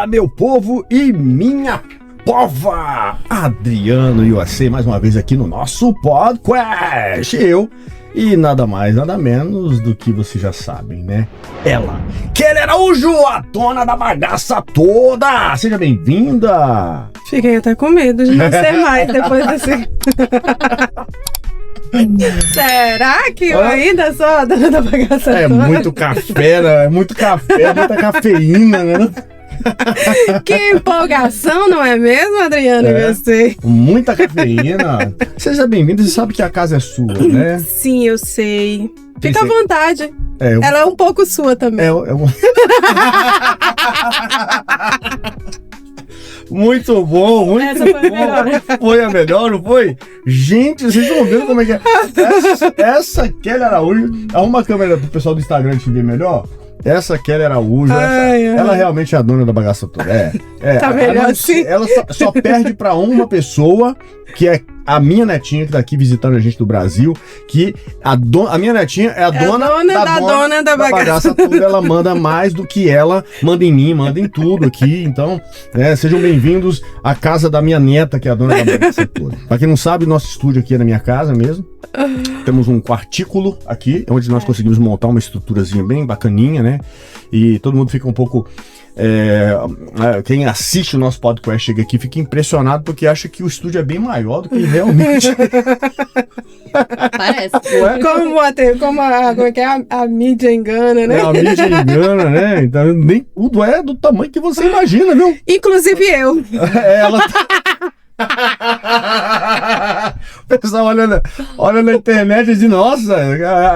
meu povo e minha pova! Adriano USA mais uma vez aqui no nosso podcast. Eu e nada mais, nada menos do que vocês já sabem, né? Ela, Kelly Araújo, a dona da bagaça toda! Seja bem-vinda! Fiquei até com medo de não ser mais depois desse... Será que eu ainda sou a dona da bagaça toda? É muito café, né? É muito café, muita cafeína, né? Que empolgação, não é mesmo, Adriano? Eu sei. Muita cafeína. Seja bem-vindo, você sabe que a casa é sua, né? Sim, eu sei. Fica à vontade. Ela é um pouco sua também. Muito bom, muito Essa foi a melhor. Foi a melhor, não foi? Gente, vocês estão vendo como é que é? Essa Kelly Araújo. Arruma a câmera pro pessoal do Instagram te ver melhor. Essa Kelly Araújo, ela realmente é a dona da bagaça toda. Tá melhor assim. Ela só perde pra uma pessoa, que é a minha netinha, que tá aqui visitando a gente do Brasil, que a minha netinha é a dona da bagaça toda. Ela manda mais do que ela manda em mim, manda em tudo aqui. Então, sejam bem-vindos à casa da minha neta, que é a dona da bagaça toda. Pra quem não sabe, nosso estúdio aqui é na minha casa mesmo. Temos um quartículo aqui, onde nós conseguimos montar uma estruturazinha bem bacaninha, né? E todo mundo fica um pouco... quem assiste o nosso podcast chega aqui fica impressionado porque acha que o estúdio é bem maior do que realmente. Parece. Como a mídia engana, né? A mídia engana, né? Então nem tudo é do tamanho que você imagina, viu? Inclusive eu. Ela o pessoal olha na internet e diz, nossa,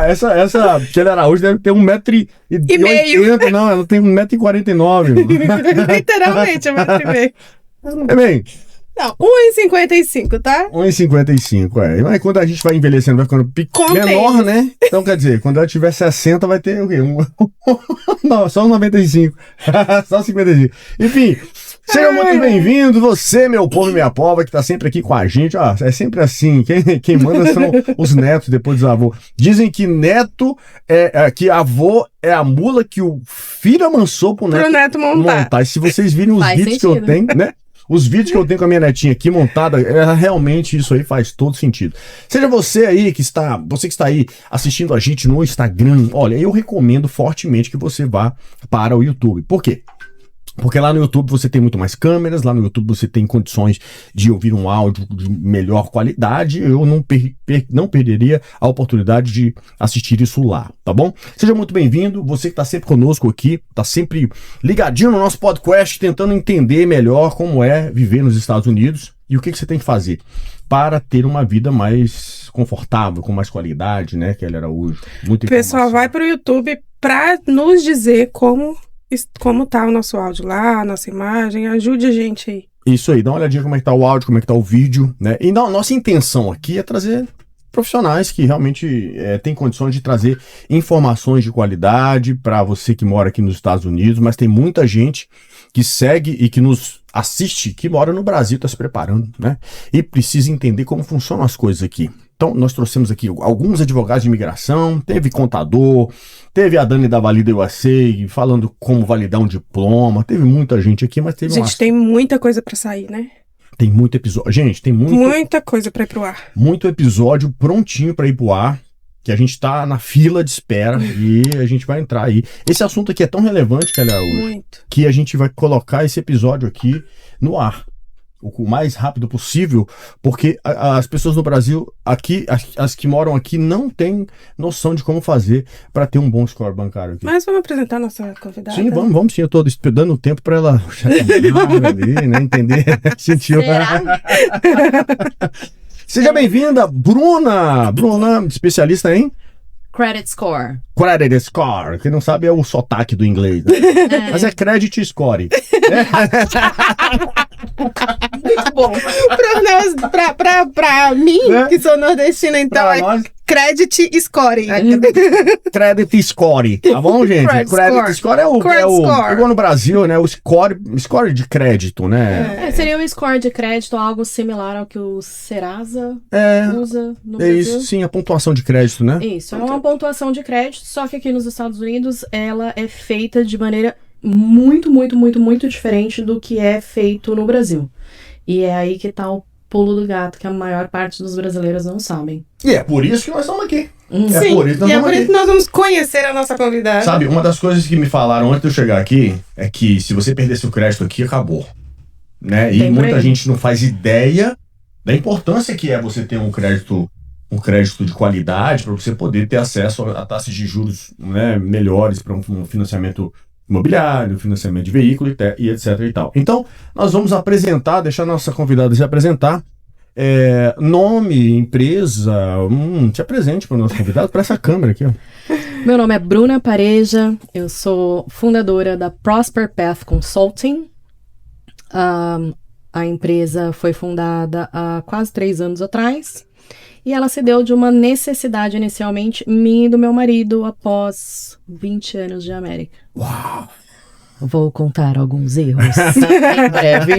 essa Kelly Araújo deve ter 1,80 m. Não, ela tem 1,49 m. Literalmente, 1,5 m. É bem... Não, 1,55, tá? 1,55, Mas quando a gente vai envelhecendo, vai ficando menor, né? Então, quer dizer, quando ela tiver 60, vai ter o quê? Não, só 95. Só 55. Enfim, seja muito bem-vindo, você, meu povo e minha pova, que tá sempre aqui com a gente. Ó, é sempre assim, quem manda são os netos depois dos avôs. Dizem que neto que avô é a mula que o filho amansou pro neto montar. E se vocês virem os vídeos que eu tenho, né? Os vídeos que eu tenho com a minha netinha aqui montada, realmente isso aí faz todo sentido. Seja você que está aí assistindo a gente no Instagram, olha, eu recomendo fortemente que você vá para o YouTube. Por quê? Porque lá no YouTube você tem muito mais câmeras, lá no YouTube você tem condições de ouvir um áudio de melhor qualidade. Eu não perderia a oportunidade de assistir isso lá, tá bom? Seja muito bem-vindo, você que está sempre conosco aqui, está sempre ligadinho no nosso podcast, tentando entender melhor como é viver nos Estados Unidos e o que você tem que fazer para ter uma vida mais confortável, com mais qualidade, né, Kelly Araújo? O pessoal vai para o YouTube para nos dizer como tá o nosso áudio lá, a nossa imagem, ajude a gente aí. Isso aí, dá uma olhadinha como é que tá o áudio, como é que tá o vídeo, né? E nossa intenção aqui é trazer profissionais que realmente têm condições de trazer informações de qualidade para você que mora aqui nos Estados Unidos, mas tem muita gente que segue e que nos assiste, que mora no Brasil, está se preparando, né? E precisa entender como funcionam as coisas aqui. Então, nós trouxemos aqui alguns advogados de imigração, teve contador, teve a Dani da Valida USA falando como validar um diploma, teve muita gente aqui, mas teve tem muita coisa para sair, né? Tem muito episódio. Gente, tem muita coisa para ir pro ar. Muito episódio prontinho para ir pro ar, que a gente tá na fila de espera e a gente vai entrar aí. Esse assunto aqui é tão relevante, Kelly Araújo, que a gente vai colocar esse episódio aqui no ar o mais rápido possível, porque as pessoas no Brasil, aqui, as que moram aqui, não têm noção de como fazer para ter um bom score bancário aqui. Mas vamos apresentar a nossa convidada? Sim, vamos sim, eu tô dando tempo para ela ali, né, entender, sentir. Seja bem-vinda, Bruna, especialista em Credit Score. Credit Score, quem não sabe é o sotaque do inglês, né? Mas é Credit Score. Muito bom. Pra mim, que sou nordestina, então nós... Credit Score. Credit Score, tá bom, gente? Credit Score é igual no Brasil, né? O score de crédito, né? Seria um score de crédito, algo similar ao que o Serasa usa no Brasil. Isso, sim, a pontuação de crédito, né? Isso, é uma pontuação de crédito, só que aqui nos Estados Unidos ela é feita de maneira muito, muito, muito, muito diferente do que é feito no Brasil. E é aí que tá o pulo do gato, que a maior parte dos brasileiros não sabem. E é por isso que nós estamos aqui. Sim, por isso que nós vamos conhecer a nossa convidada. Sabe, uma das coisas que me falaram antes de eu chegar aqui é que se você perder seu crédito aqui, acabou. Né? E muita gente não faz ideia da importância que é você ter um crédito de qualidade para você poder ter acesso a taxas de juros, né, melhores para um financiamento imobiliário, financiamento de veículo e etc e tal. Então, nós vamos deixar a nossa convidada se apresentar. Nome, empresa, se apresente para o nosso convidado, para essa câmera aqui, ó. Meu nome é Bruna Pareja, eu sou fundadora da Prosper Path Consulting. A empresa foi fundada há quase 3 anos atrás e ela se deu de uma necessidade inicialmente minha e do meu marido após 20 anos de América. Uau! Vou contar alguns erros em breve.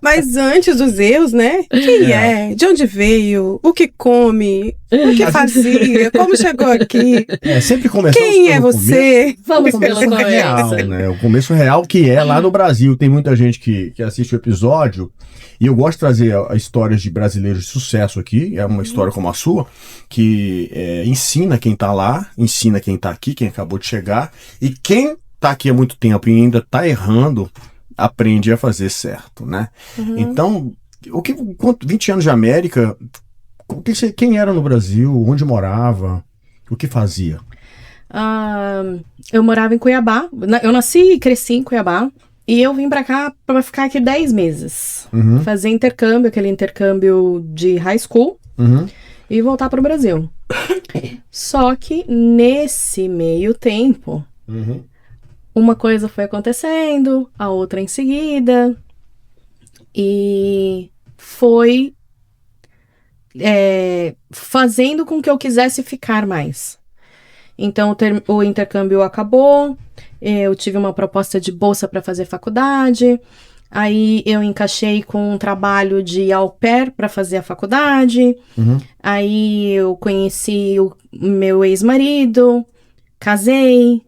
Mas antes dos erros, né? Quem é? De onde veio? O que come? O que fazia? Como chegou aqui? Sempre começar. Quem é você? Vamos pelo real, né? O começo real que é lá no Brasil. Tem muita gente que assiste o episódio e eu gosto de trazer histórias de brasileiros de sucesso aqui. É uma história como a sua, que ensina quem tá lá, ensina quem tá aqui, quem acabou de chegar e quem tá aqui há muito tempo e ainda tá errando, aprende a fazer certo, né? Então, 20 anos de América, quem era no Brasil, onde morava, o que fazia? Eu morava em Cuiabá, eu nasci e cresci em Cuiabá, e eu vim pra cá pra ficar aqui 10 meses, fazer intercâmbio, aquele intercâmbio de high school, e voltar pro Brasil. Só que nesse meio tempo, uma coisa foi acontecendo, a outra em seguida, e foi fazendo com que eu quisesse ficar mais. Então, o intercâmbio acabou, eu tive uma proposta de bolsa para fazer faculdade, aí eu encaixei com um trabalho de au pair para fazer a faculdade, aí eu conheci o meu ex-marido, casei,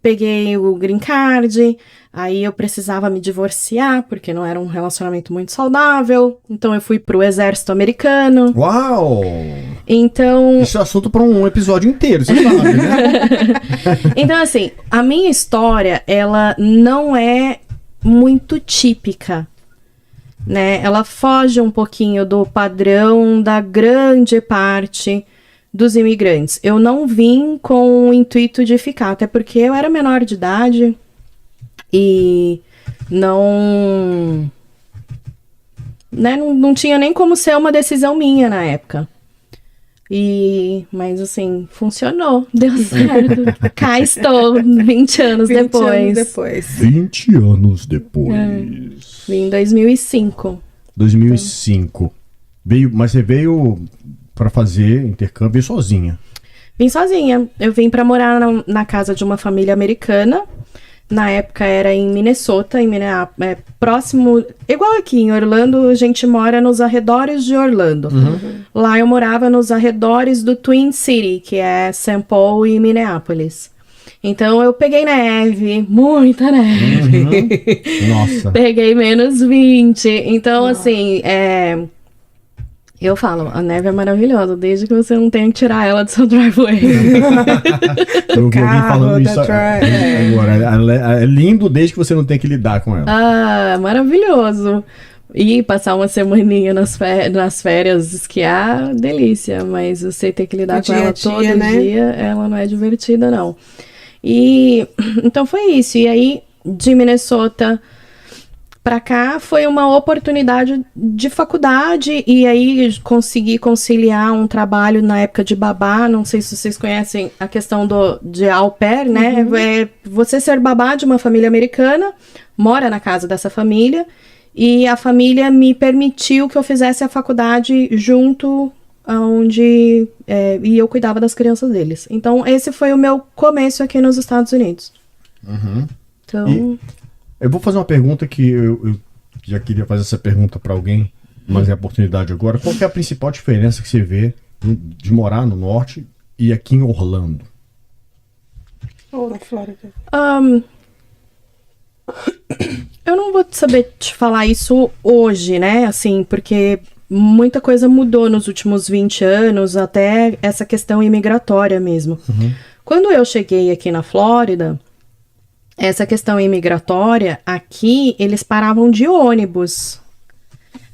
peguei o green card, aí eu precisava me divorciar, porque não era um relacionamento muito saudável, então eu fui pro exército americano. Uau! Então... Isso é assunto para um episódio inteiro, você sabe, né? Então, assim, a minha história, ela não é muito típica, né? Ela foge um pouquinho do padrão da grande parte dos imigrantes. Eu não vim com o intuito de ficar, até porque eu era menor de idade e não tinha nem como ser uma decisão minha na época. Mas assim, funcionou, deu certo. Cá estou, 20 anos depois. 20 anos depois. Vim em 2005. 2005. Mas você veio para fazer intercâmbio sozinha? Vim sozinha. Eu vim para morar na casa de uma família americana. Na época era em Minnesota, em Minneapolis, próximo, igual aqui em Orlando, a gente mora nos arredores de Orlando. Lá eu morava nos arredores do Twin City, que é St. Paul e Minneapolis. Então eu peguei neve, muita neve. Nossa. Peguei menos 20. Então, assim, eu falo, a neve é maravilhosa, desde que você não tenha que tirar ela do seu driveway. Eu ouvi alguém falando isso agora. É lindo desde que você não tenha que lidar com ela. Maravilhoso. E passar uma semaninha nas férias, esquiar, delícia. Mas você ter que lidar com ela todo dia, ela não é divertida, não. E então foi isso. E aí, de Minnesota pra cá, foi uma oportunidade de faculdade, e aí consegui conciliar um trabalho na época de babá. Não sei se vocês conhecem a questão de au pair, né? Você ser babá de uma família americana, mora na casa dessa família, e a família me permitiu que eu fizesse a faculdade junto aonde e eu cuidava das crianças deles. Então, esse foi o meu começo aqui nos Estados Unidos. Então... Eu vou fazer uma pergunta que eu já queria fazer essa pergunta para alguém, mas é a oportunidade agora. Qual que é a principal diferença que você vê de morar no norte e aqui em Orlando? Ou na Flórida? Eu não vou saber te falar isso hoje, né? Assim, porque muita coisa mudou nos últimos 20 anos, até essa questão imigratória mesmo. Uhum. Quando eu cheguei aqui na Flórida, essa questão imigratória, aqui eles paravam de ônibus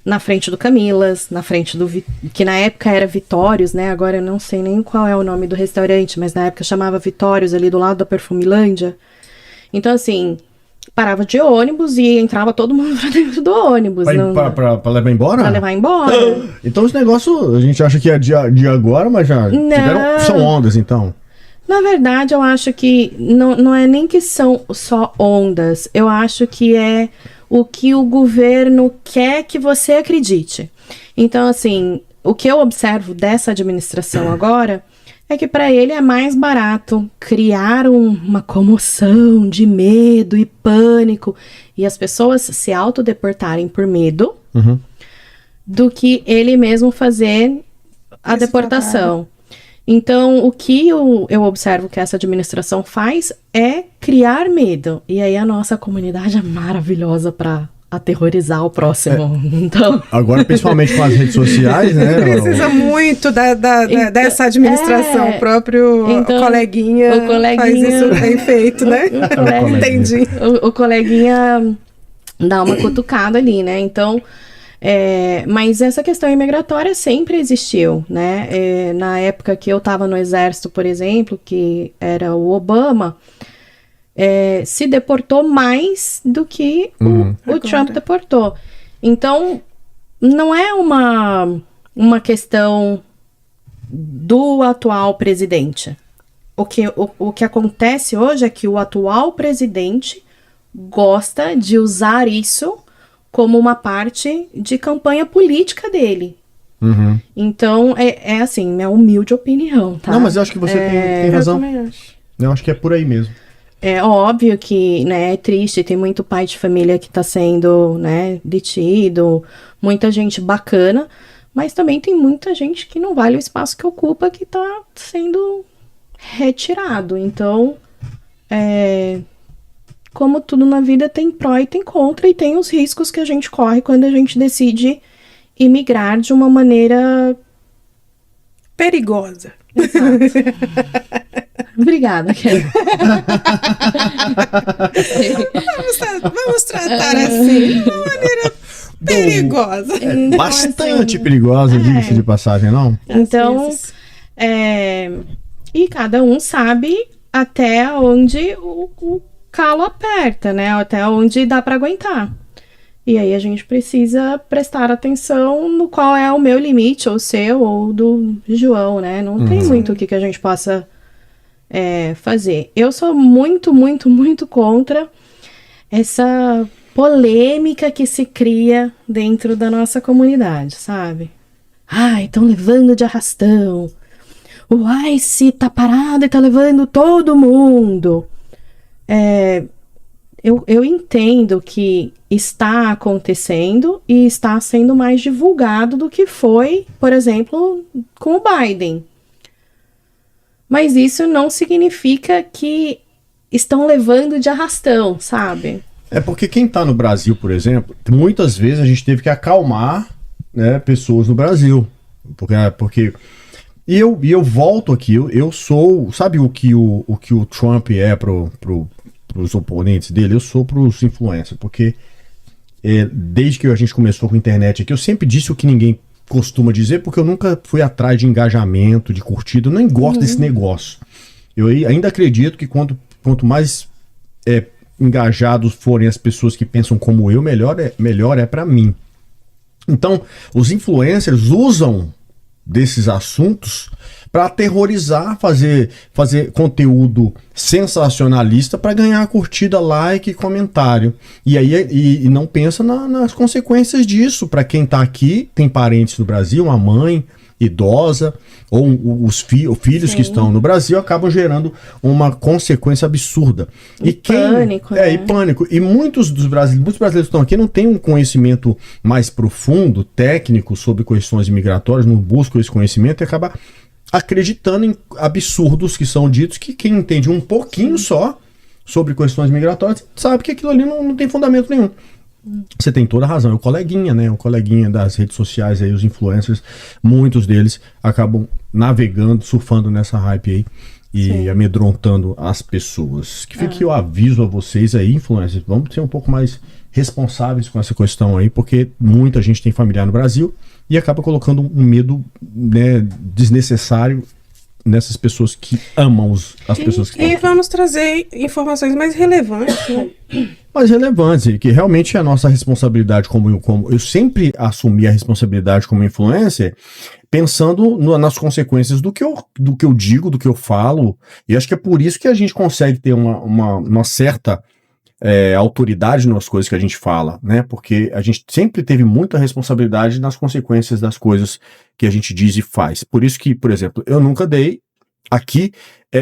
na frente do Camilas, na frente do... que na época era Vitórios, né? Agora eu não sei nem qual é o nome do restaurante, mas na época chamava Vitórios, ali do lado da Perfumilândia. Então, assim, parava de ônibus e entrava todo mundo pra dentro do ônibus. Pra levar embora? Pra levar embora. Então esse negócio, a gente acha que é de agora, mas já tiveram, são ondas, então. Na verdade, eu acho que não é nem que são só ondas. Eu acho que é o que o governo quer que você acredite. Então, assim, o que eu observo dessa administração agora é que para ele é mais barato criar uma comoção de medo e pânico e as pessoas se autodeportarem por medo do que ele mesmo fazer a deportação. Então, o que eu observo que essa administração faz é criar medo. E aí a nossa comunidade é maravilhosa para aterrorizar o próximo. Então... Agora, principalmente com as redes sociais, né? Precisa muito dessa administração. O próprio coleguinha faz isso bem feito, né? Entendi. O coleguinha dá uma cutucada ali, né? Então... mas essa questão imigratória sempre existiu, né? Na época que eu estava no exército, por exemplo, que era o Obama, se deportou mais do que o Trump deportou. Então, não é uma questão do atual presidente. O que acontece hoje é que o atual presidente gosta de usar isso como uma parte de campanha política dele. Então, é assim, minha humilde opinião, tá? Não, mas eu acho que você tem razão. Eu também acho. Eu acho que é por aí mesmo. É óbvio que, né, é triste, tem muito pai de família que tá sendo, né, detido, muita gente bacana, mas também tem muita gente que não vale o espaço que ocupa, que tá sendo retirado. Então, como tudo na vida, tem pró e tem contra, e tem os riscos que a gente corre quando a gente decide imigrar de uma maneira perigosa. Obrigada, Kelly. Vamos tratar assim, de uma maneira perigosa. Então, bastante assim, perigosa, diga-se de passagem, não? Então, e cada um sabe até onde o calo aperta, né? Até onde dá para aguentar. E aí a gente precisa prestar atenção no qual é o meu limite, ou o seu, ou do João, né? Não tem muito o que a gente possa fazer. Eu sou muito, muito, muito contra essa polêmica que se cria dentro da nossa comunidade, sabe? Ai, estão levando de arrastão. O ICE tá parado e tá levando todo mundo. Eu entendo que está acontecendo e está sendo mais divulgado do que foi, por exemplo, com o Biden. Mas isso não significa que estão levando de arrastão, sabe? É porque quem tá no Brasil, por exemplo, muitas vezes a gente teve que acalmar, né, pessoas no Brasil. Porque e eu volto aqui, eu sou, sabe o que o Trump é pros oponentes dele? Eu sou pros influencers, porque desde que a gente começou com a internet aqui, eu sempre disse o que ninguém costuma dizer, porque eu nunca fui atrás de engajamento, de curtida, eu nem gosto desse negócio. Eu ainda acredito que quanto mais engajados forem as pessoas que pensam como eu, melhor é para mim. Então, os influencers usam desses assuntos para aterrorizar, fazer conteúdo sensacionalista para ganhar curtida, like e comentário. E aí e não pensa nas consequências disso. Para quem está aqui, tem parentes no Brasil, uma mãe idosa, ou os filhos Sim. que estão no Brasil, acabam gerando uma consequência absurda. Pânico, né? E pânico. E muitos brasileiros que estão aqui não têm um conhecimento mais profundo, técnico, sobre questões migratórias, não buscam esse conhecimento e acaba acreditando em absurdos que são ditos, que quem entende um pouquinho só sobre questões migratórias, sabe que aquilo ali não tem fundamento nenhum. Você tem toda a razão. O coleguinha, né? O coleguinha das redes sociais aí, os influencers, muitos deles acabam navegando, surfando nessa hype aí e amedrontando as pessoas. Que fique o aviso a vocês aí, influencers, vamos ser um pouco mais responsáveis com essa questão aí, porque muita gente tem familiar no Brasil e acaba colocando um medo, né, desnecessário nessas pessoas que amam as pessoas que E vamos trazer informações mais relevantes, né? Mais relevantes, que realmente é a nossa responsabilidade como eu sempre assumi a responsabilidade como influencer, pensando nas consequências do que eu digo, do que eu falo, e acho que é por isso que a gente consegue ter uma certa autoridade nas coisas que a gente fala, né? Porque a gente sempre teve muita responsabilidade nas consequências das coisas que a gente diz e faz. Por isso que, por exemplo, eu nunca dei aqui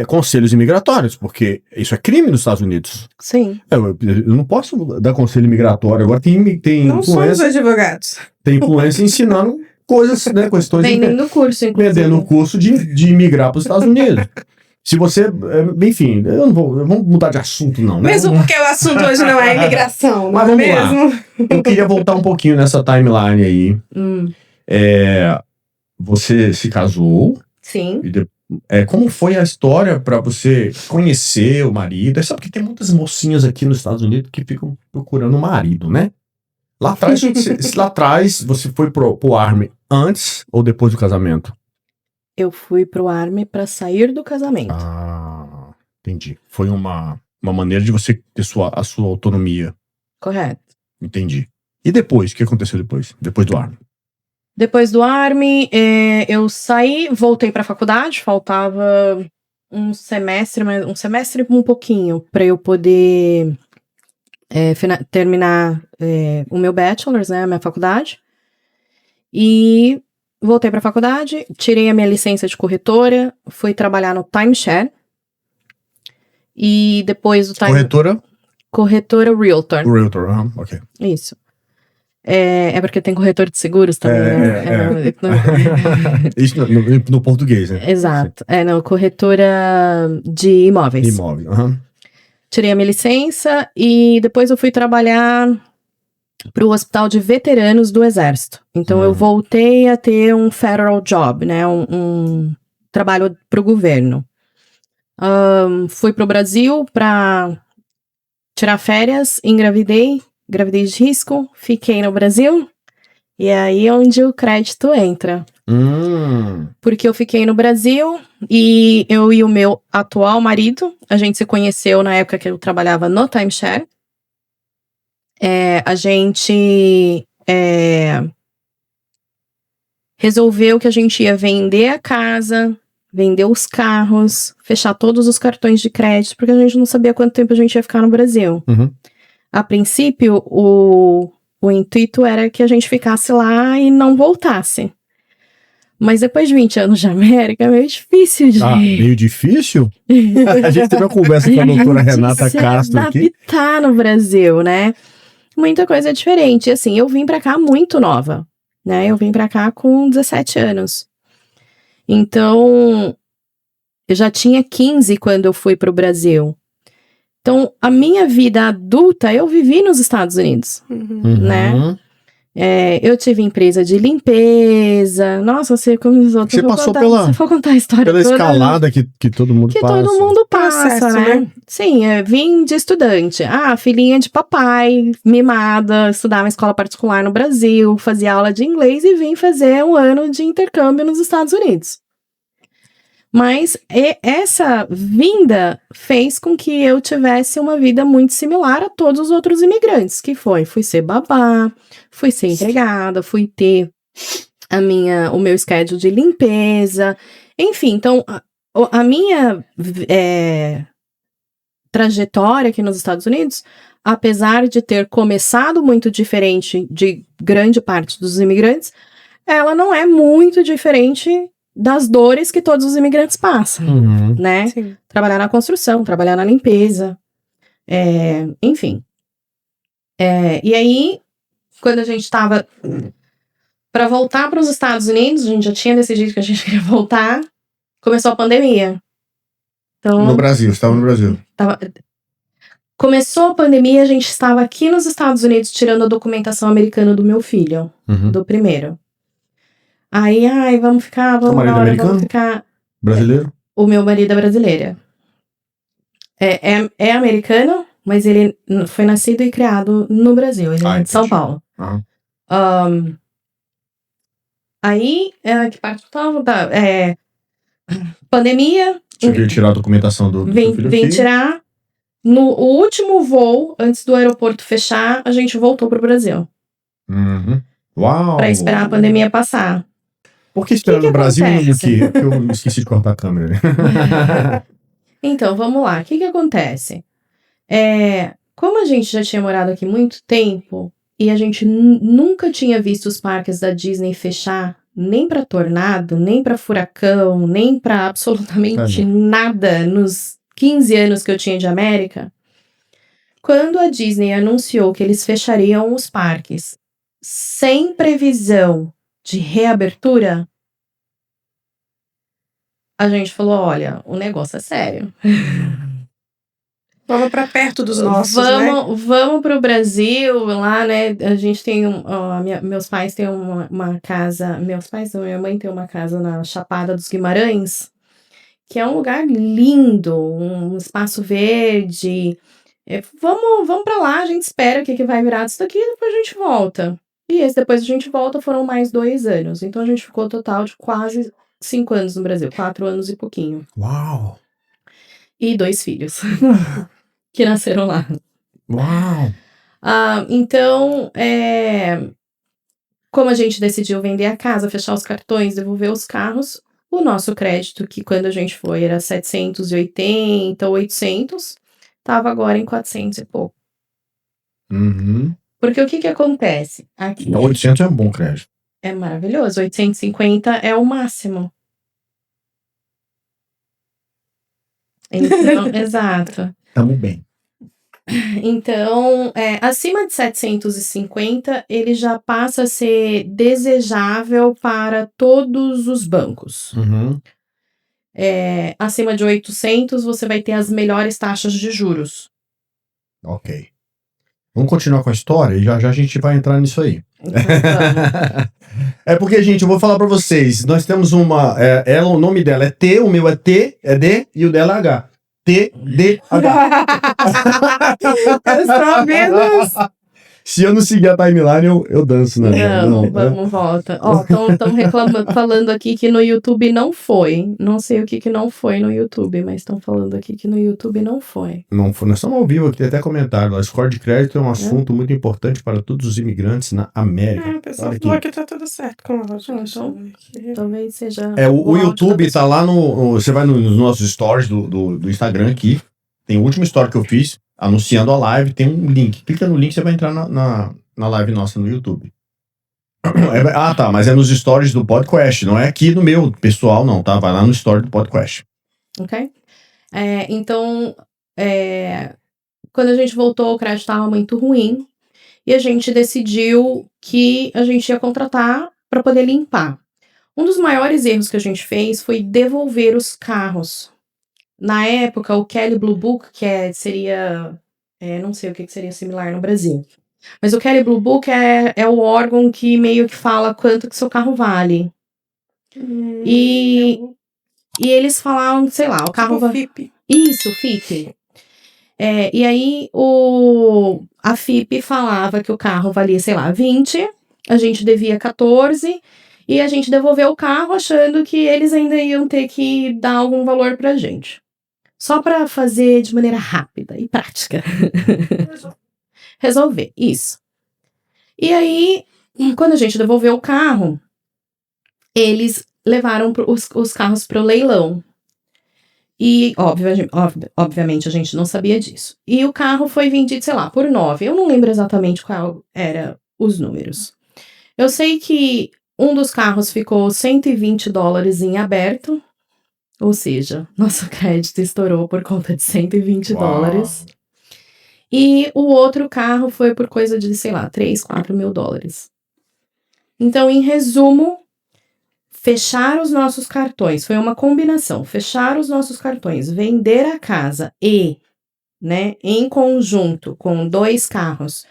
conselhos imigratórios, porque isso é crime nos Estados Unidos. Sim. Eu não posso dar conselho imigratório. Agora tem não somos advogados. Tem influência ensinando coisas, né? Questões vendendo curso, inclusive. Vendendo curso de imigrar para os Estados Unidos. Se você, enfim, eu não vamos mudar de assunto não, né? Mesmo porque o assunto hoje não é imigração, mas não é vamos mesmo? Lá. Eu queria voltar um pouquinho nessa timeline aí. Você se casou. Sim. Como foi a história para você conhecer o marido? Sabe que tem muitas mocinhas aqui nos Estados Unidos que ficam procurando um marido, né? Lá atrás, você foi pro Army antes ou depois do casamento? Eu fui pro Army para sair do casamento. Ah, entendi. Foi uma maneira de você ter a sua autonomia. Correto. Entendi. E depois? O que aconteceu depois? Depois do Army? Depois do Army, eu saí, voltei pra faculdade, faltava um semestre e um pouquinho para eu poder terminar o meu bachelor's, né, a minha faculdade. E voltei pra faculdade, tirei a minha licença de corretora, fui trabalhar no timeshare. E depois do Corretora? Corretora Realtor. Realtor, ok. Isso. É porque tem corretor de seguros também, né? Isso no português, né? Exato. Corretora de imóveis. Imóvel, Tirei a minha licença e depois eu fui trabalhar para o Hospital de Veteranos do Exército. Então eu voltei a ter um federal job, né? Um trabalho para o governo. Fui para o Brasil para tirar férias, engravidei. Gravidez de risco, fiquei no Brasil, e é aí onde o crédito entra. Porque eu fiquei no Brasil, e eu e o meu atual marido, a gente se conheceu na época que eu trabalhava no timeshare. A gente resolveu que a gente ia vender a casa, vender os carros, fechar todos os cartões de crédito, porque a gente não sabia quanto tempo a gente ia ficar no Brasil. A princípio, o intuito era que a gente ficasse lá e não voltasse. Mas depois de 20 anos de América, é meio difícil de... meio difícil? A gente teve uma conversa com a doutora Renata Castro aqui. Se adaptar no Brasil, né? Muita coisa diferente. Assim, eu vim pra cá muito nova, né? Eu vim pra cá com 17 anos. Então, eu já tinha 15 quando eu fui pro Brasil. Então, a minha vida adulta, eu vivi nos Estados Unidos, né? Eu tive empresa de limpeza. Nossa, você passou pela... Se for contar a história pela toda, escalada que todo mundo passa. Que todo mundo passa, né? Sim, vim de estudante. Filhinha de papai, mimada, estudava em escola particular no Brasil, fazia aula de inglês e vim fazer um ano de intercâmbio nos Estados Unidos. Mas essa vinda fez com que eu tivesse uma vida muito similar a todos os outros imigrantes, fui ser babá, fui ser empregada, fui ter o meu schedule de limpeza, enfim, então a minha trajetória aqui nos Estados Unidos, apesar de ter começado muito diferente de grande parte dos imigrantes, ela não é muito diferente das dores que todos os imigrantes passam, né? Sim. Trabalhar na construção, trabalhar na limpeza, enfim. E aí, quando a gente estava para voltar para os Estados Unidos, a gente já tinha decidido que a gente queria voltar, começou a pandemia. Então, no Brasil, você estava no Brasil. Começou a pandemia, a gente estava aqui nos Estados Unidos tirando a documentação americana do meu filho, do primeiro. Aí, vamos ficar, vamos na hora, vamos ficar... Brasileiro? O meu marido é brasileiro. É americano, mas ele foi nascido e criado no Brasil, ele é de São Paulo. Aí, que parte eu tava? Pandemia... Tive que tirar a documentação do filho. Vem tirar... No último voo, antes do aeroporto fechar, a gente voltou pro Brasil. Uau! Pra esperar a pandemia passar. Por que esperar no Brasil e no quê? É porque eu esqueci de cortar a câmera. Então, vamos lá. O que acontece? Como a gente já tinha morado aqui muito tempo e a gente nunca tinha visto os parques da Disney fechar, nem pra tornado, nem pra furacão, nem pra absolutamente nada nos 15 anos que eu tinha de América, quando a Disney anunciou que eles fechariam os parques sem previsão de reabertura, a gente falou, olha, o negócio é sério. Vamos para perto dos nossos, né? Vamos pro Brasil, lá, né? A gente tem meus pais têm uma casa, minha mãe tem uma casa na Chapada dos Guimarães, que é um lugar lindo, um espaço verde. Vamos pra lá, a gente espera o que vai virar disso daqui e depois a gente volta. E depois a gente volta, foram mais 2 anos. Então a gente ficou total de quase 5 anos no Brasil, 4 anos e pouquinho. Uau! E 2 filhos que nasceram lá. Uau! Então, como a gente decidiu vender a casa, fechar os cartões, devolver os carros, o nosso crédito, que quando a gente foi era 780, 800, estava agora em 400 e pouco. Porque o que acontece? Aqui, 800 é um bom crédito. É maravilhoso. 850 é o máximo. Então, exato. Tamo bem. Então, acima de 750, ele já passa a ser desejável para todos os bancos. Acima de 800, você vai ter as melhores taxas de juros. Ok. Vamos continuar com a história e já a gente vai entrar nisso aí. Então, É porque, gente, eu vou falar pra vocês. Nós temos uma... o nome dela é T, o meu é T, é D, e o dela é H. T-D-H. Eu só menos... Se eu não seguir a timeline, eu danço, né? Vamos, volta. Estão reclamando, falando aqui que no YouTube não foi. Não sei o que não foi no YouTube, mas estão falando aqui que no YouTube não foi. Não foi, nós estamos ao vivo aqui, tem até comentário. A score de crédito é um assunto muito importante para todos os imigrantes na América. O pessoal falou que tá tudo certo com a loja. Então, talvez seja... o YouTube tá lá você vai nos nossos stories do Instagram aqui. Tem o último story que eu fiz. Anunciando a live, tem um link. Clica no link, você vai entrar na live nossa no YouTube. Tá, mas é nos stories do podcast, não é aqui no meu pessoal, não, tá? Vai lá no story do podcast. Ok. Então, quando a gente voltou, o crédito estava muito ruim e a gente decidiu que a gente ia contratar para poder limpar. Um dos maiores erros que a gente fez foi devolver os carros. Na época, o Kelley Blue Book, que seria... não sei o que seria similar no Brasil. Mas o Kelley Blue Book é o órgão que meio que fala quanto que seu carro vale. E eles falavam, sei lá, o carro... FIP. Isso, FIP. E aí, a FIP falava que o carro valia, sei lá, 20, a gente devia 14, e a gente devolveu o carro achando que eles ainda iam ter que dar algum valor pra gente. Só para fazer de maneira rápida e prática. Resolver, isso. E aí, quando a gente devolveu o carro, eles levaram os carros para o leilão. E, obviamente, a gente não sabia disso. E o carro foi vendido, sei lá, por 9. Eu não lembro exatamente qual era os números. Eu sei que um dos carros ficou $120 em aberto. Ou seja, nosso crédito estourou por conta de $120. E o outro carro foi por coisa de, sei lá, $3-4 mil. Então, em resumo, fechar os nossos cartões. Foi uma combinação. Fechar os nossos cartões, vender a casa e né, em conjunto com 2 carros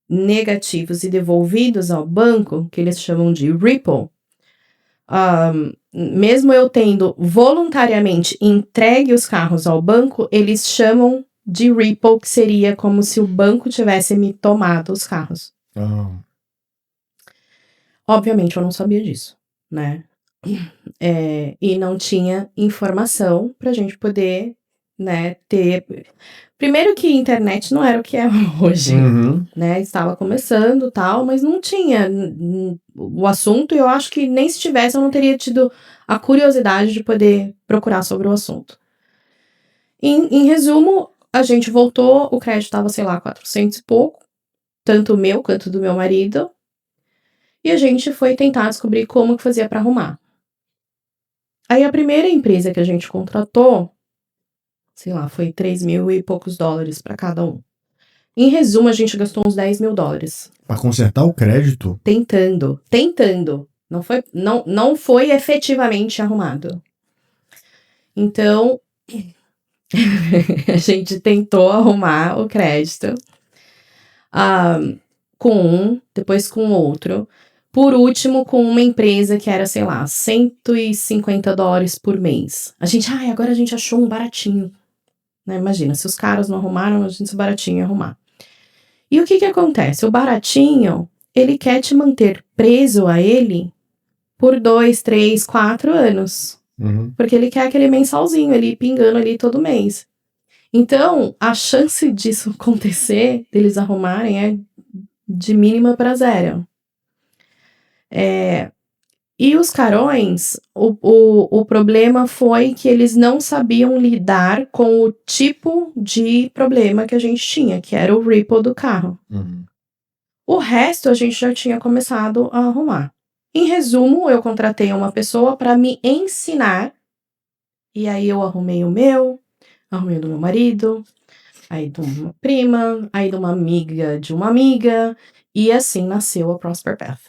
negativos e devolvidos ao banco, que eles chamam de ripple, mesmo eu tendo voluntariamente entregue os carros ao banco, eles chamam de ripple, que seria como se o banco tivesse me tomado os carros. Obviamente eu não sabia disso, né? E não tinha informação pra gente poder, né, ter... Primeiro que a internet não era o que é hoje, né? Estava começando e tal, mas não tinha o assunto, e eu acho que nem se tivesse eu não teria tido a curiosidade de poder procurar sobre o assunto. Em resumo, a gente voltou, o crédito estava, sei lá, 400 e pouco, tanto o meu quanto do meu marido, e a gente foi tentar descobrir como que fazia para arrumar. Aí a primeira empresa que a gente contratou, sei lá, foi 3 mil e poucos dólares para cada um. Em resumo, a gente gastou uns 10 mil dólares. Para consertar o crédito? Tentando. Não foi efetivamente arrumado. Então, a gente tentou arrumar o crédito com um, depois com outro. Por último, com uma empresa que era, sei lá, 150 dólares por mês. Agora a gente achou um baratinho. Né? Imagina, se os caras não arrumaram, a gente baratinho ia arrumar. E o que acontece? O baratinho, ele quer te manter preso a ele por 2, 3, 4 anos. Porque ele quer aquele mensalzinho ali, pingando ali todo mês. Então, a chance disso acontecer, deles arrumarem, é de mínima para zero. E os carões, o problema foi que eles não sabiam lidar com o tipo de problema que a gente tinha, que era o ripple do carro. O resto a gente já tinha começado a arrumar. Em resumo, eu contratei uma pessoa para me ensinar, e aí eu arrumei o meu, arrumei o do meu marido, aí de uma prima, aí de uma amiga, e assim nasceu a Prosper Path.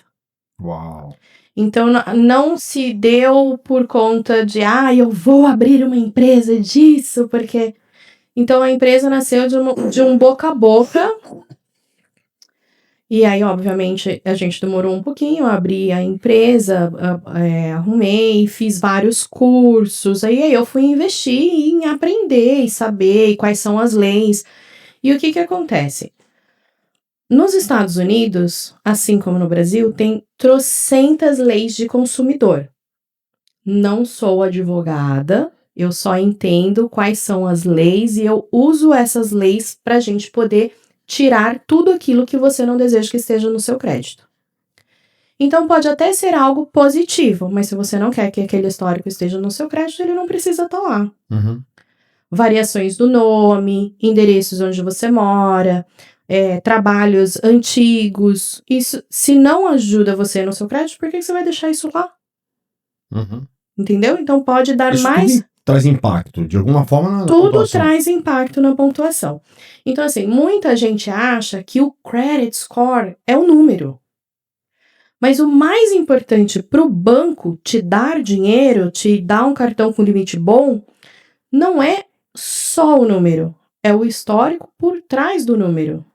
Uau! Então, não se deu por conta de, eu vou abrir uma empresa disso, porque... Então, a empresa nasceu de um boca a boca. E aí, obviamente, a gente demorou um pouquinho a abrir a empresa, arrumei, fiz vários cursos. Aí eu fui investir em aprender e saber quais são as leis. E o que acontece? Nos Estados Unidos, assim como no Brasil, tem trocentas leis de consumidor. Não sou advogada, eu só entendo quais são as leis e eu uso essas leis para a gente poder tirar tudo aquilo que você não deseja que esteja no seu crédito. Então pode até ser algo positivo, mas se você não quer que aquele histórico esteja no seu crédito, ele não precisa estar lá. Variações do nome, endereços onde você mora, trabalhos antigos. Isso, se não ajuda você no seu crédito, por que você vai deixar isso lá? Entendeu? Então pode dar isso mais... Tudo traz impacto, de alguma forma, na pontuação. Tudo traz impacto na pontuação. Então, assim, muita gente acha que o credit score é o número. Mas o mais importante para o banco te dar dinheiro, te dar um cartão com limite bom, não é só o número, é o histórico por trás do número.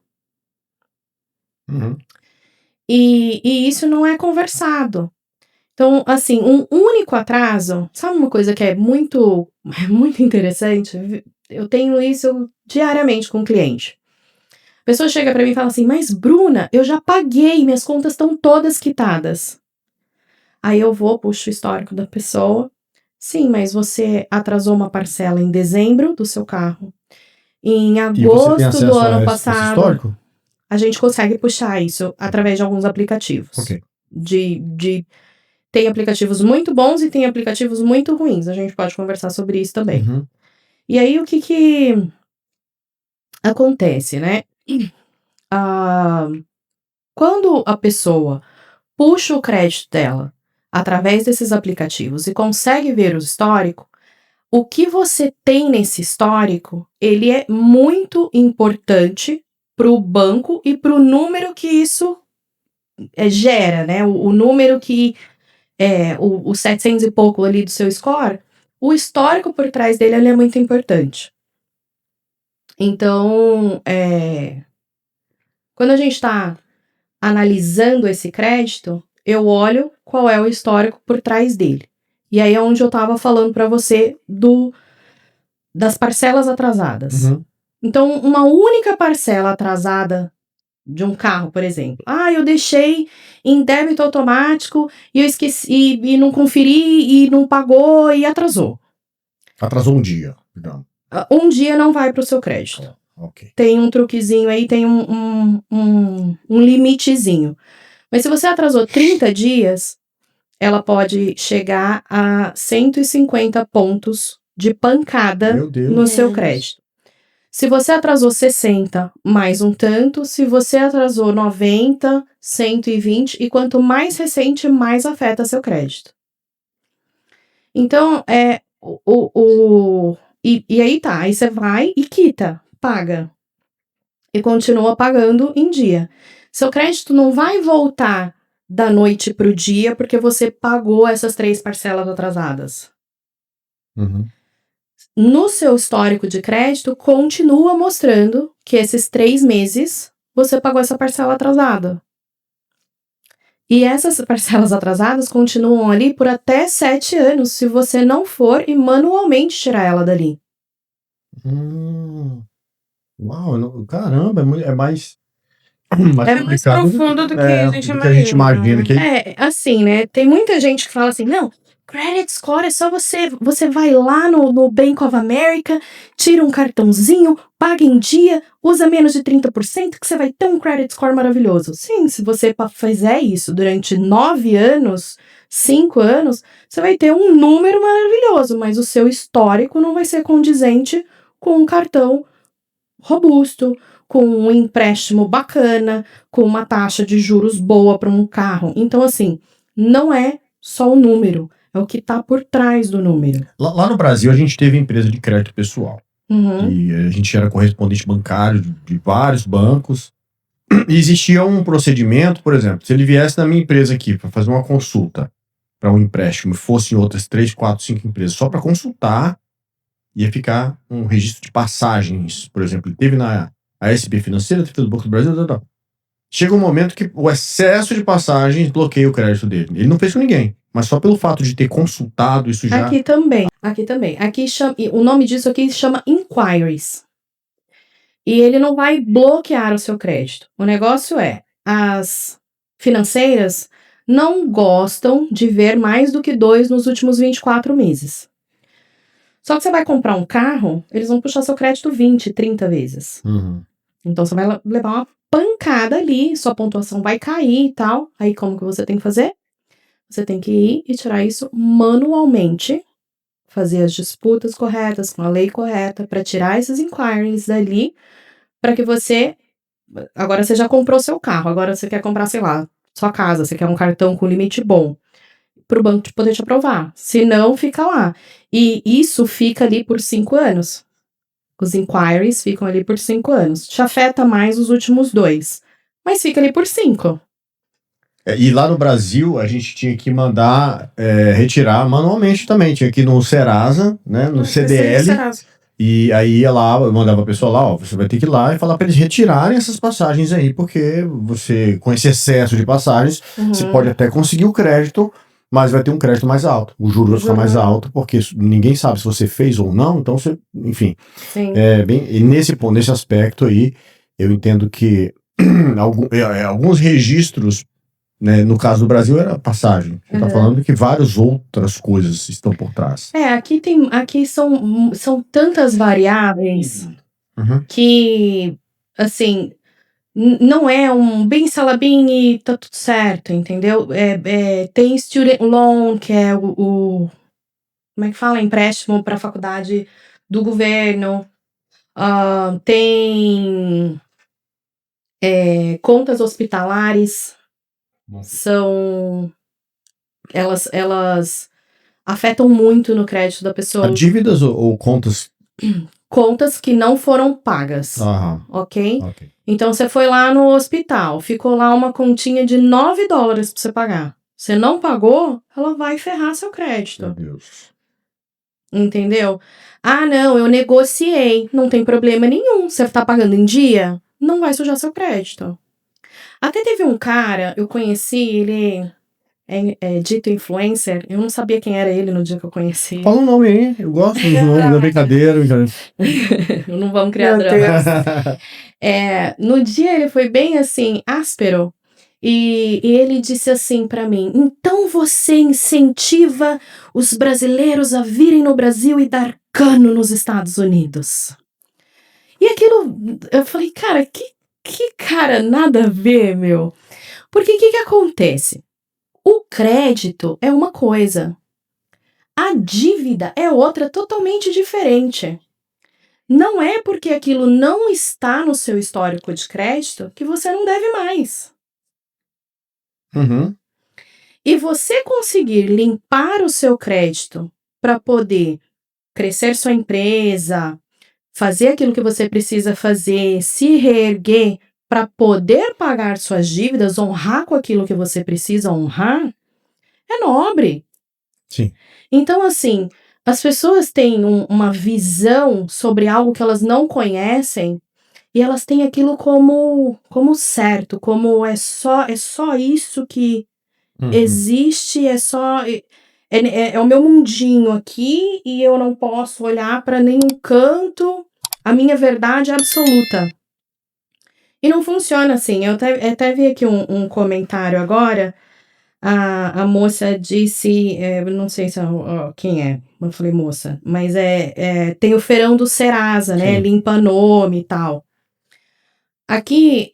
E isso não é conversado. Então, assim, um único atraso, sabe uma coisa que é muito interessante? Eu tenho isso diariamente com o cliente. A pessoa chega para mim e fala assim, mas Bruna, eu já paguei, minhas contas estão todas quitadas. Aí eu puxo o histórico da pessoa. Sim, mas você atrasou uma parcela em dezembro do seu carro. Em agosto do ano passado, a gente consegue puxar isso através de alguns aplicativos. Tem aplicativos muito bons e tem aplicativos muito ruins. A gente pode conversar sobre isso também. E aí, o que acontece, né? Quando a pessoa puxa o crédito dela através desses aplicativos e consegue ver o histórico, o que você tem nesse histórico, ele é muito importante para o banco e para o número que isso gera, né? O número que... o 700 e pouco ali do seu score, o histórico por trás dele ele é muito importante. Então, quando a gente está analisando esse crédito, eu olho qual é o histórico por trás dele. E aí é onde eu estava falando para você das parcelas atrasadas. Uhum. Então, uma única parcela atrasada de um carro, por exemplo. Eu deixei em débito automático e eu esqueci e não conferi e não pagou e atrasou. Atrasou um dia, digamos. Um dia não vai para o seu crédito. Okay. Tem um truquezinho aí, tem um limitezinho. Mas se você atrasou 30 dias, ela pode chegar a 150 pontos de pancada no seu crédito. Se você atrasou 60, mais um tanto. Se você atrasou 90, 120. E quanto mais recente, mais afeta seu crédito. Então, e aí tá, aí você vai e quita, paga. E continua pagando em dia. Seu crédito não vai voltar da noite pro dia porque você pagou essas 3 parcelas atrasadas. Uhum. No seu histórico de crédito, continua mostrando que esses 3 meses você pagou essa parcela atrasada. E essas parcelas atrasadas continuam ali por até 7 anos, se você não for e manualmente tirar ela dali. Uau, caramba, é mais mais profundo do que a gente imagina. Assim, né? Tem muita gente que fala assim, não, credit score é só você vai lá no Bank of America, tira um cartãozinho, paga em dia, usa menos de 30% que você vai ter um credit score maravilhoso. Sim, se você fizer isso durante 9 anos, 5 anos, você vai ter um número maravilhoso, mas o seu histórico não vai ser condizente com um cartão robusto, com um empréstimo bacana, com uma taxa de juros boa para um carro. Então, assim, não é só o número, é o que está por trás do número. Lá no Brasil, a gente teve empresa de crédito pessoal. E a gente era correspondente bancário de vários bancos. E existia um procedimento, por exemplo, se ele viesse na minha empresa aqui para fazer uma consulta para um empréstimo e fosse em outras 3, 4, 5 empresas só para consultar, ia ficar um registro de passagens. Por exemplo, ele teve na ASB Financeira, teve no Banco do Brasil, Chega um momento que o excesso de passagens bloqueia o crédito dele. Ele não fez com ninguém, mas só pelo fato de ter consultado isso já... Aqui também. Aqui o nome disso aqui se chama inquiries. E ele não vai bloquear o seu crédito. O negócio é, as financeiras não gostam de ver mais do que 2 nos últimos 24 meses. Só que você vai comprar um carro, eles vão puxar seu crédito 20, 30 vezes. Então você vai levar uma pancada ali, sua pontuação vai cair e tal. Aí como que você tem que fazer? Você tem que ir e tirar isso manualmente, fazer as disputas corretas, com a lei correta, para tirar esses inquiries dali, para que você... Agora você já comprou seu carro, agora você quer comprar, sei lá, sua casa, você quer um cartão com limite bom, para o banco poder te aprovar. Se não, fica lá. E isso fica ali por 5 anos. Os inquiries ficam ali por 5 anos. Te afeta mais os últimos 2, mas fica ali por 5. E lá no Brasil, a gente tinha que mandar retirar manualmente também. Tinha que ir no Serasa, né, no CDL. E aí ia lá, eu mandava a pessoa lá, você vai ter que ir lá e falar para eles retirarem essas passagens aí, porque você, com esse excesso de passagens, você pode até conseguir o crédito, mas vai ter um crédito mais alto. O juro vai ficar mais alto, porque ninguém sabe se você fez ou não, então você, enfim. Sim. E nesse aspecto aí, eu entendo que alguns registros, né, no caso do Brasil era passagem. Você está falando que várias outras coisas estão por trás. Aqui são tantas variáveis que, assim, não é um bem salabim e tá tudo certo, entendeu? Tem student loan, que é o como é que fala? Empréstimo para a faculdade do governo. Tem contas hospitalares. Elas afetam muito no crédito da pessoa. Dívidas ou contas? Contas que não foram pagas. Ok? Então você foi lá no hospital, ficou lá uma continha de $9 para você pagar. Você não pagou, ela vai ferrar seu crédito. Meu Deus. entendeu? Ah, não, eu negociei, não tem problema nenhum. Você tá pagando em dia? Não vai sujar seu crédito. Até teve um cara, eu conheci, ele é dito influencer, eu não sabia quem era ele no dia que eu conheci. Fala um nome aí, eu gosto dos nomes, da brincadeira. Não vamos criar drama. No dia ele foi bem assim, áspero, e ele disse assim pra mim: então você incentiva os brasileiros a virem no Brasil e dar cano nos Estados Unidos. E aquilo, eu falei, cara, que cara, nada a ver, meu. Porque o que acontece? O crédito é uma coisa, a dívida é outra totalmente diferente. Não é porque aquilo não está no seu histórico de crédito que você não deve mais. Uhum. E você conseguir limpar o seu crédito para poder crescer sua empresa, fazer aquilo que você precisa fazer, se reerguer para poder pagar suas dívidas, honrar com aquilo que você precisa honrar, é nobre. Sim. Então, assim, as pessoas têm uma visão sobre algo que elas não conhecem e elas têm aquilo como certo, como é só isso que existe, é o meu mundinho aqui e eu não posso olhar para nenhum canto, a minha verdade é absoluta. E não funciona assim. Eu até vi aqui um comentário agora. A moça disse, não sei se quem é, eu falei moça, mas tem o feirão do Serasa, né? Sim. Limpa nome e tal. Aqui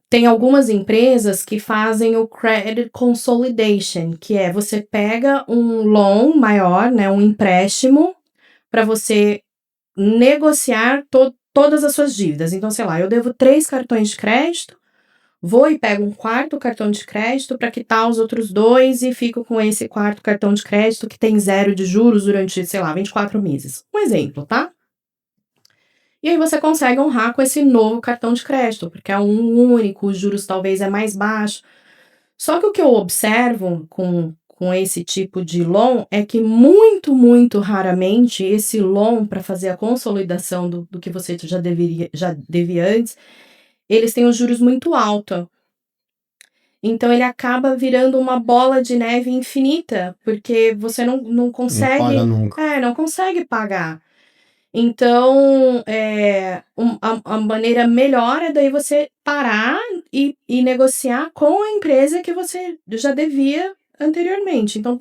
tem algumas empresas que fazem o Credit Consolidation, que é você pega um loan maior, né? Um empréstimo, para você negociar todas as suas dívidas. Então, sei lá, eu devo 3 cartões de crédito, vou e pego um 4º cartão de crédito para quitar os outros 2 e fico com esse 4º cartão de crédito que tem 0 de juros durante, sei lá, 24 meses. Um exemplo, tá? E aí você consegue honrar com esse novo cartão de crédito, porque é um único, os juros talvez é mais baixo. Só que o que eu observo com esse tipo de loan é que muito, muito raramente esse loan para fazer a consolidação do que você já devia antes, eles têm os juros muito altos. Então ele acaba virando uma bola de neve infinita, porque você não consegue. Não paga nunca. Não consegue pagar. Então, a maneira melhor é daí você parar e negociar com a empresa que você já devia anteriormente. Então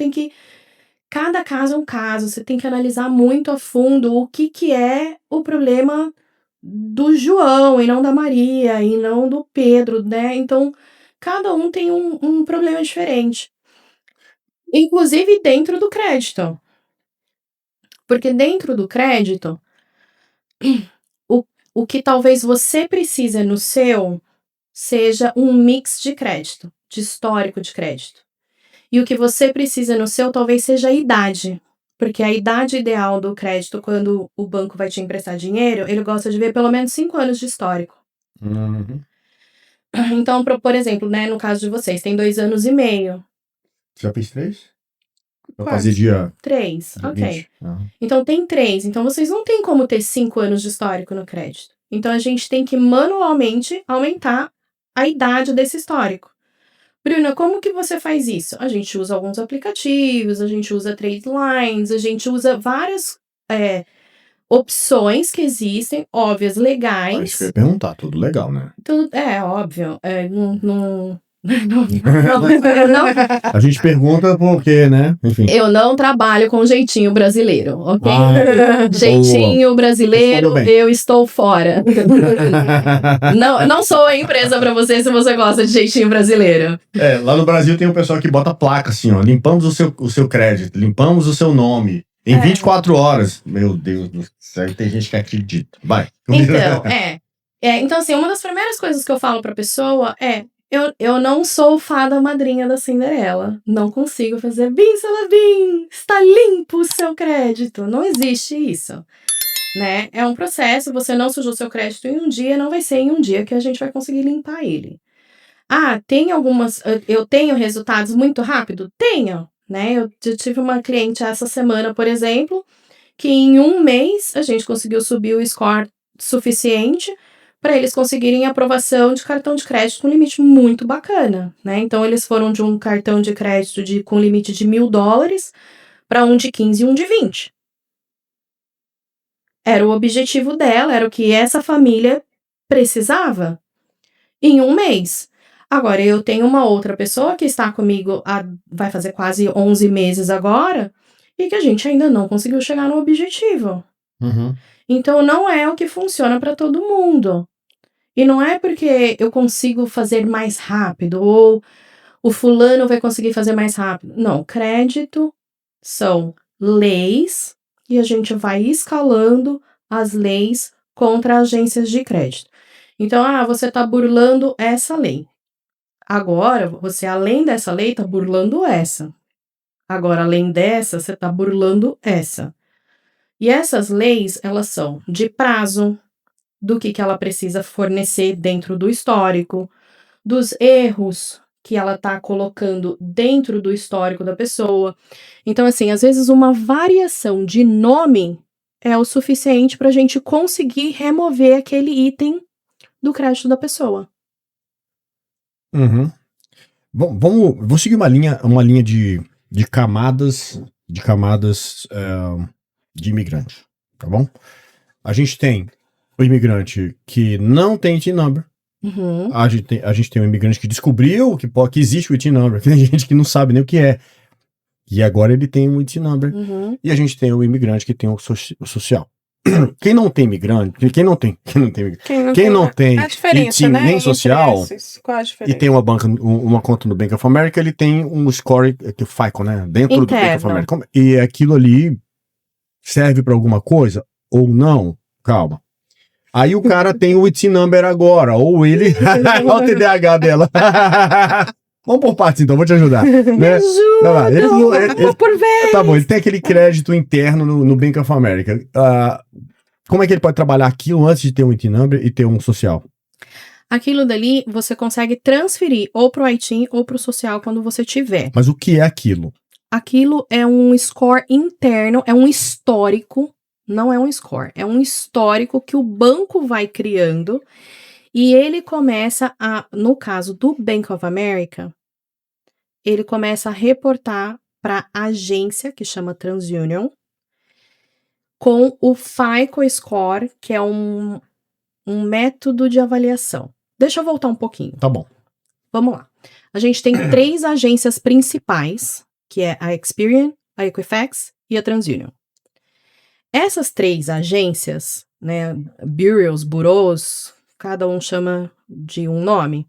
cada caso é um caso, você tem que analisar muito a fundo o que é o problema do João e não da Maria e não do Pedro, né? Então, cada um tem um problema diferente. Inclusive dentro do crédito. Porque dentro do crédito, o que talvez você precise no seu seja um mix de crédito, de histórico de crédito. E o que você precisa no seu talvez seja a idade. Porque a idade ideal do crédito, quando o banco vai te emprestar dinheiro, ele gosta de ver pelo menos 5 anos de histórico. Uhum. Então, por exemplo, né, no caso de vocês, tem 2 anos e meio. Já fez 3? Eu Quase. fazia dia 3, dia ok. 20. Uhum. Então tem 3. Então vocês não têm como ter 5 anos de histórico no crédito. Então a gente tem que manualmente aumentar a idade desse histórico. Bruna, como que você faz isso? A gente usa alguns aplicativos, a gente usa trade lines, a gente usa várias opções que existem, óbvias, legais. Isso que eu ia perguntar, tudo legal, né? Tudo, óbvio. Não. A gente pergunta porque, né? Enfim. Eu não trabalho com jeitinho brasileiro, ok? Jeitinho boa. brasileiro, eu estou fora. não sou a empresa pra você se você gosta de jeitinho brasileiro. Lá no Brasil tem um pessoal que bota placa assim, ó. Limpamos o seu crédito, limpamos o seu nome. Em 24 horas. Meu Deus do céu, tem gente que acredita. Vai. Então, então, assim, uma das primeiras coisas que eu falo pra pessoa é: eu não sou fada madrinha da Cinderela. Não consigo fazer bim, salabim, está limpo o seu crédito. Não existe isso, né? É um processo, você não sujou seu crédito em um dia, não vai ser em um dia que a gente vai conseguir limpar ele. Tem eu tenho resultados muito rápido? Tenho, né? Eu tive uma cliente essa semana, por exemplo, que em um mês a gente conseguiu subir o score suficiente para eles conseguirem aprovação de cartão de crédito com limite muito bacana, né? Então, eles foram de um cartão de crédito com limite de $1.000 para um de 15 e um de 20. Era o objetivo dela, era o que essa família precisava em um mês. Agora, eu tenho uma outra pessoa que está comigo vai fazer quase 11 meses agora e que a gente ainda não conseguiu chegar no objetivo. Uhum. Então, não é o que funciona para todo mundo. E não é porque eu consigo fazer mais rápido ou o fulano vai conseguir fazer mais rápido. Não, crédito são leis e a gente vai escalando as leis contra agências de crédito. Então, você está burlando essa lei. Agora, você, além dessa lei, está burlando essa. Agora, além dessa, você está burlando essa. E essas leis, elas são de prazo, do que ela precisa fornecer dentro do histórico, dos erros que ela está colocando dentro do histórico da pessoa. Então, assim, às vezes uma variação de nome é o suficiente para a gente conseguir remover aquele item do crédito da pessoa. Uhum. Bom, vou seguir uma linha de camadas de imigrante, tá bom? A gente tem o imigrante que não tem TIN number. Uhum. A gente tem um imigrante que descobriu que existe o TIN number. Tem gente que não sabe nem o que é. E agora ele tem um TIN number. Uhum. E a gente tem o imigrante que tem o social. Quem não tem imigrante, quem não tem a diferença, TIN né, nem social qual a diferença? e tem uma conta no Bank of America, ele tem um score, que o FICO, né, dentro do Bank of America. E aquilo ali serve para alguma coisa ou não? Calma. Aí o cara tem o TIN number agora, ou ele... Olha o TDAH dela. Vamos por partes então, vou te ajudar. Né? Me ajuda! Ele, por vez! Tá bom, ele tem aquele crédito interno no Bank of America. Como é que ele pode trabalhar aquilo antes de ter um TIN number e ter um social? Aquilo dali você consegue transferir ou pro ITIN ou pro social quando você tiver. Mas o que é aquilo? Aquilo é um score interno, é um histórico. Não é um score, é um histórico que o banco vai criando e ele começa no caso do Bank of America, ele começa a reportar para a agência, que chama TransUnion, com o FICO Score, que é um método de avaliação. Deixa eu voltar um pouquinho. Tá bom. Vamos lá. A gente tem 3 agências principais, que é a Experian, a Equifax e a TransUnion. Essas 3 agências, né, bureaus, cada um chama de um nome.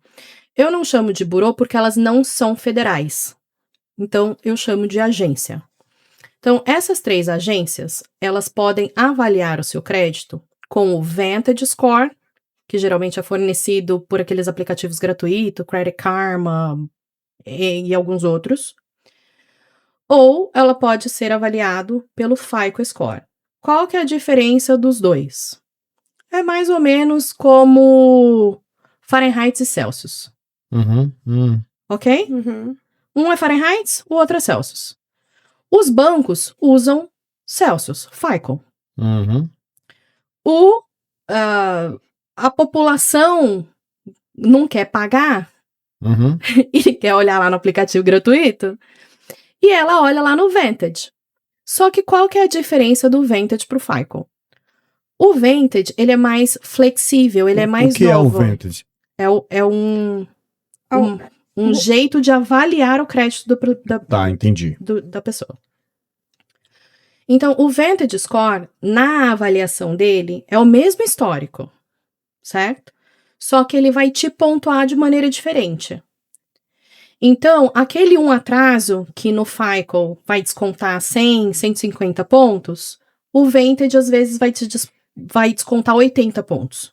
Eu não chamo de bureau porque elas não são federais. Então, eu chamo de agência. Então, essas 3 agências, elas podem avaliar o seu crédito com o Vantage Score, que geralmente é fornecido por aqueles aplicativos gratuitos, Credit Karma e alguns outros. Ou ela pode ser avaliado pelo FICO Score. Qual que é a diferença dos dois? É mais ou menos como Fahrenheit e Celsius. Ok? Uhum. Um é Fahrenheit, o outro é Celsius. Os bancos usam Celsius, FICO. Uhum. A população não quer pagar e quer olhar lá no aplicativo gratuito e ela olha lá no Vantage. Só que qual que é a diferença do Vantage pro FICO? O Vantage, ele é mais flexível, ele é mais novo. O que é o Vantage? É um jeito de avaliar o crédito entendi. Da pessoa. Então, o Vantage Score, na avaliação dele, é o mesmo histórico, certo? Só que ele vai te pontuar de maneira diferente. Então, aquele atraso que no FICO vai descontar 100, 150 pontos, o Vantage às vezes vai descontar 80 pontos.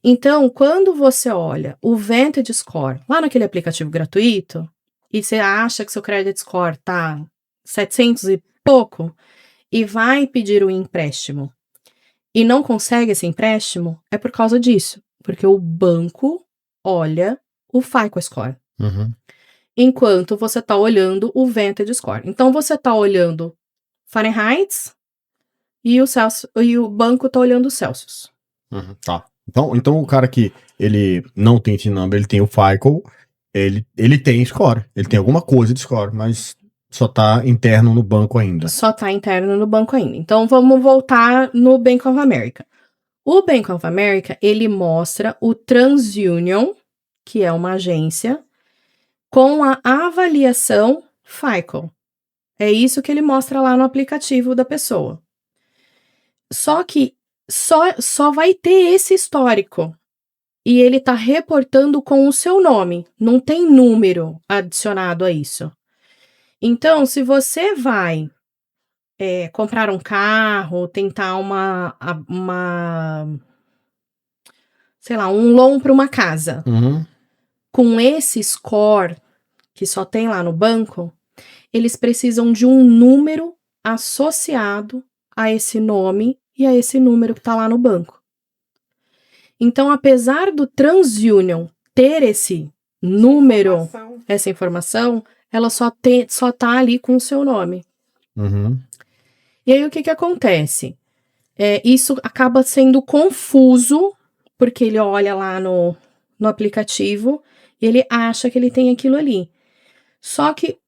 Então, quando você olha o Vantage Score lá naquele aplicativo gratuito e você acha que seu credit score tá 700 e pouco e vai pedir um empréstimo e não consegue esse empréstimo, é por causa disso. Porque o banco olha o FICO Score. Enquanto você está olhando o Vantage Score. Então, você está olhando Fahrenheit e o banco tá olhando o Celsius. Tá. Então o cara que ele não tem TIN number, ele tem o FICO, ele tem score, ele tem alguma coisa de score, mas só tá interno no banco ainda. Só tá interno no banco ainda. Então vamos voltar no Bank of America. O Bank of America, ele mostra o TransUnion, que é uma agência, com a avaliação FICO. É isso que ele mostra lá no aplicativo da pessoa. Só que só vai ter esse histórico. E ele tá reportando com o seu nome. Não tem número adicionado a isso. Então, se você vai comprar um carro, tentar sei lá, um loan para uma casa, com esse score que só tem lá no banco, eles precisam de um número associado a esse nome e a esse número que tá lá no banco. Então, apesar do TransUnion ter esse número, essa informação, ela só tá ali com o seu nome. E aí, o que acontece? Isso acaba sendo confuso, porque ele olha lá no aplicativo e ele acha que ele tem aquilo ali. Só que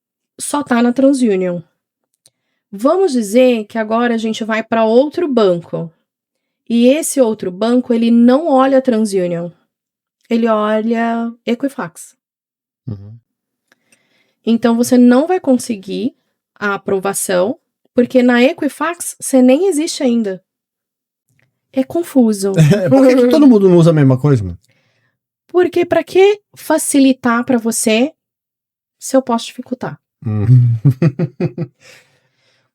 só tá na TransUnion. Vamos dizer que agora a gente vai para outro banco. E esse outro banco, ele não olha TransUnion. Ele olha Equifax. Então, você não vai conseguir a aprovação, porque na Equifax você nem existe ainda. É confuso. Por que todo mundo não usa a mesma coisa, mano? Porque para que facilitar para você se eu posso dificultar?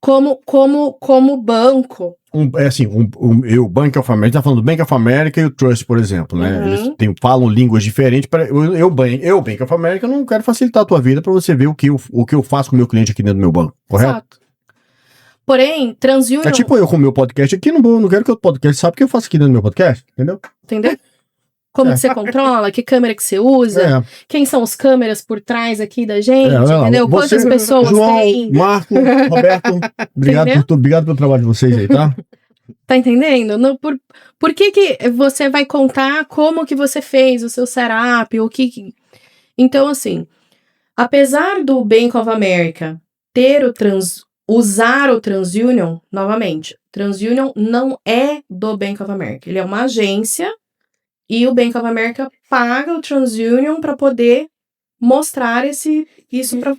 Como banco. O Bank of America, tá falando do Bank of America e o Trust, por exemplo, né? Eles falam línguas diferentes. Eu, Bank of America, não quero facilitar a tua vida para você ver o que eu faço com o meu cliente aqui dentro do meu banco, correto? Exato. Porém, TransUnion... É tipo eu com o meu podcast aqui, não quero que o podcast saiba o que eu faço aqui dentro do meu podcast, entendeu? Como que você controla, que câmera que você usa, quem são os câmeras por trás aqui da gente, entendeu? Quantas pessoas João, tem. Marco, Roberto, obrigado pelo trabalho de vocês aí, tá? Tá entendendo? Por que você vai contar como que você fez o seu setup, o que... Então, assim, apesar do Bank of America usar o TransUnion, novamente, TransUnion não é do Bank of America, ele é uma agência. E o Bank of America paga o TransUnion para poder mostrar isso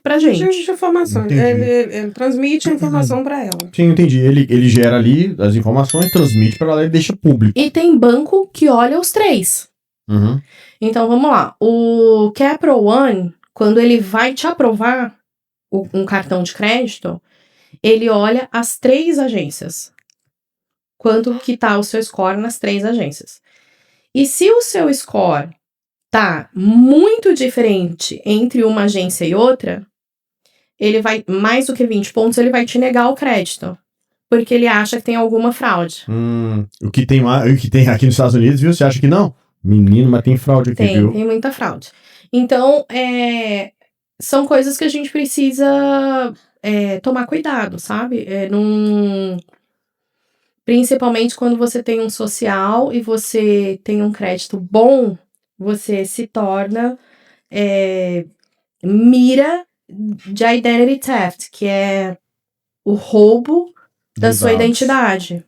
pra gente. De informação. Ele transmite a informação para ela. Sim, entendi. Ele gera ali as informações, transmite para ela e deixa público. E tem banco que olha os três. Então, vamos lá. O Capital One, quando ele vai te aprovar um cartão de crédito, ele olha as 3 agências. Quanto que tá o seu score nas 3 agências. E se o seu score tá muito diferente entre uma agência e outra, ele vai, mais do que 20 pontos, ele vai te negar o crédito. Porque ele acha que tem alguma fraude. O que tem aqui nos Estados Unidos, viu? Você acha que não? Menino, mas tem fraude aqui, viu? Tem muita fraude. Então, são coisas que a gente precisa tomar cuidado, sabe? Principalmente quando você tem um social e você tem um crédito bom, você se torna mira de identity theft, que é o roubo da sua identidade.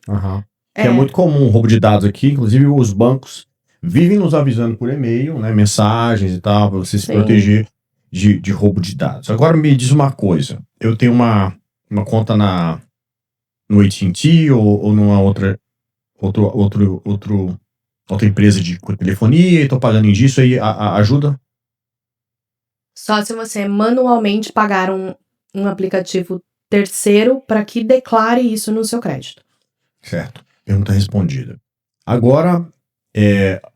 Que é muito comum o roubo de dados aqui, inclusive os bancos vivem nos avisando por e-mail, né, mensagens e tal, para você se proteger de roubo de dados. Agora me diz uma coisa, eu tenho uma conta no AT&T ou numa outra empresa de telefonia e tô pagando disso aí, ajuda? Só se você manualmente pagar um aplicativo terceiro para que declare isso no seu crédito. Certo, pergunta respondida. Agora,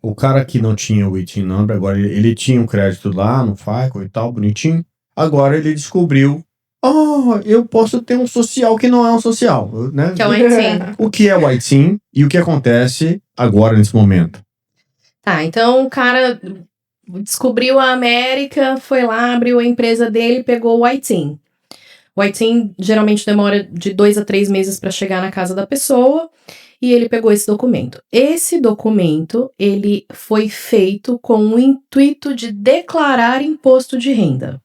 o cara que não tinha o ITIN number, agora ele tinha um crédito lá no FICO e tal, bonitinho, agora ele descobriu eu posso ter um social que não é um social, né? Que é o ITIN. O que é o ITIN e o que acontece agora, nesse momento? Tá, então o cara descobriu a América, foi lá, abriu a empresa dele, pegou o ITIN. O ITIN geralmente demora de 2 a 3 meses para chegar na casa da pessoa, e ele pegou esse documento. Esse documento, ele foi feito com o intuito de declarar imposto de renda.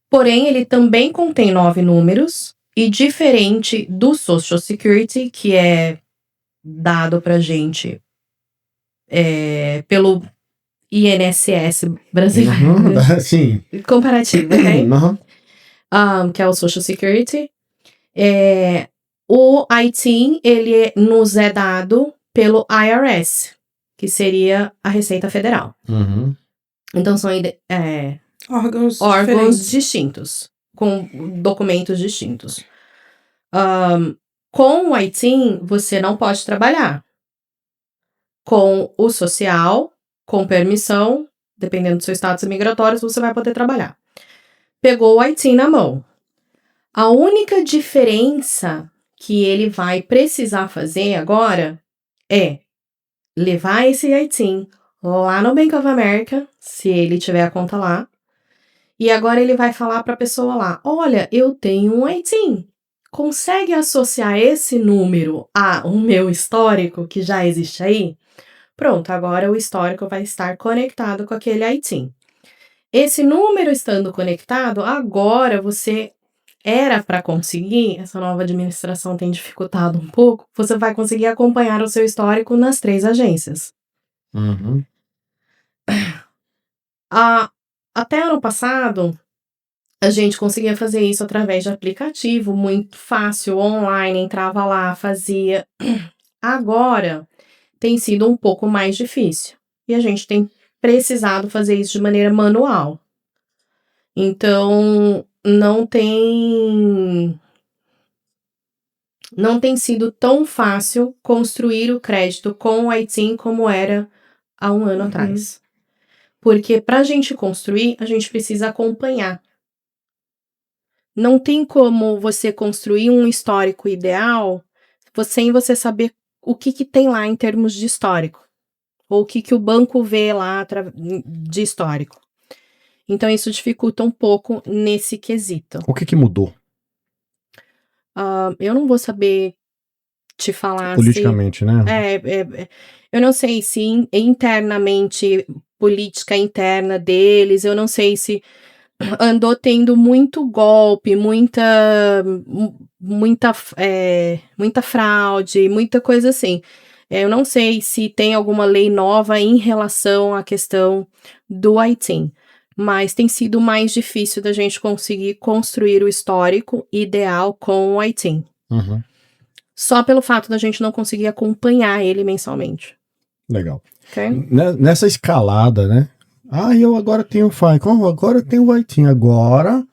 Porém, ele também contém 9 números, e diferente do Social Security, que é dado pra gente pelo INSS brasileiro. Sim. Comparativo, ok? Que é o Social Security. O ITIN, ele nos é dado pelo IRS, que seria a Receita Federal. Então, são órgãos distintos, com documentos distintos. Com o ITIN, você não pode trabalhar. Com o social, com permissão, dependendo do seu status migratório, você vai poder trabalhar. Pegou o ITIN na mão. A única diferença que ele vai precisar fazer agora é levar esse ITIN lá no Bank of America, se ele tiver a conta lá, e agora ele vai falar para a pessoa lá, olha, eu tenho um ITIN, consegue associar esse número ao meu histórico que já existe aí? Pronto, agora o histórico vai estar conectado com aquele ITIN. Esse número estando conectado, agora você era para conseguir, essa nova administração tem dificultado um pouco, você vai conseguir acompanhar o seu histórico nas 3 agências. Até ano passado, a gente conseguia fazer isso através de aplicativo, muito fácil, online, entrava lá, fazia. Agora, tem sido um pouco mais difícil. E a gente tem precisado fazer isso de maneira manual. Então, não tem sido tão fácil construir o crédito com o ITIN como era há um ano atrás. Porque para a gente construir, a gente precisa acompanhar. Não tem como você construir um histórico ideal sem você saber o que tem lá em termos de histórico. Ou o que o banco vê lá de histórico. Então, isso dificulta um pouco nesse quesito. O que mudou? Eu não vou saber te falar politicamente, né? Eu não sei se internamente, política interna deles, eu não sei se andou tendo muito golpe, muita fraude, muita coisa assim. Eu não sei se tem alguma lei nova em relação à questão do ITIN, mas tem sido mais difícil da gente conseguir construir o histórico ideal com o ITIN. Só pelo fato da gente não conseguir acompanhar ele mensalmente. Legal. Okay? Nessa escalada, né? Eu agora tenho o FICOM, agora eu tenho o ITIN, agora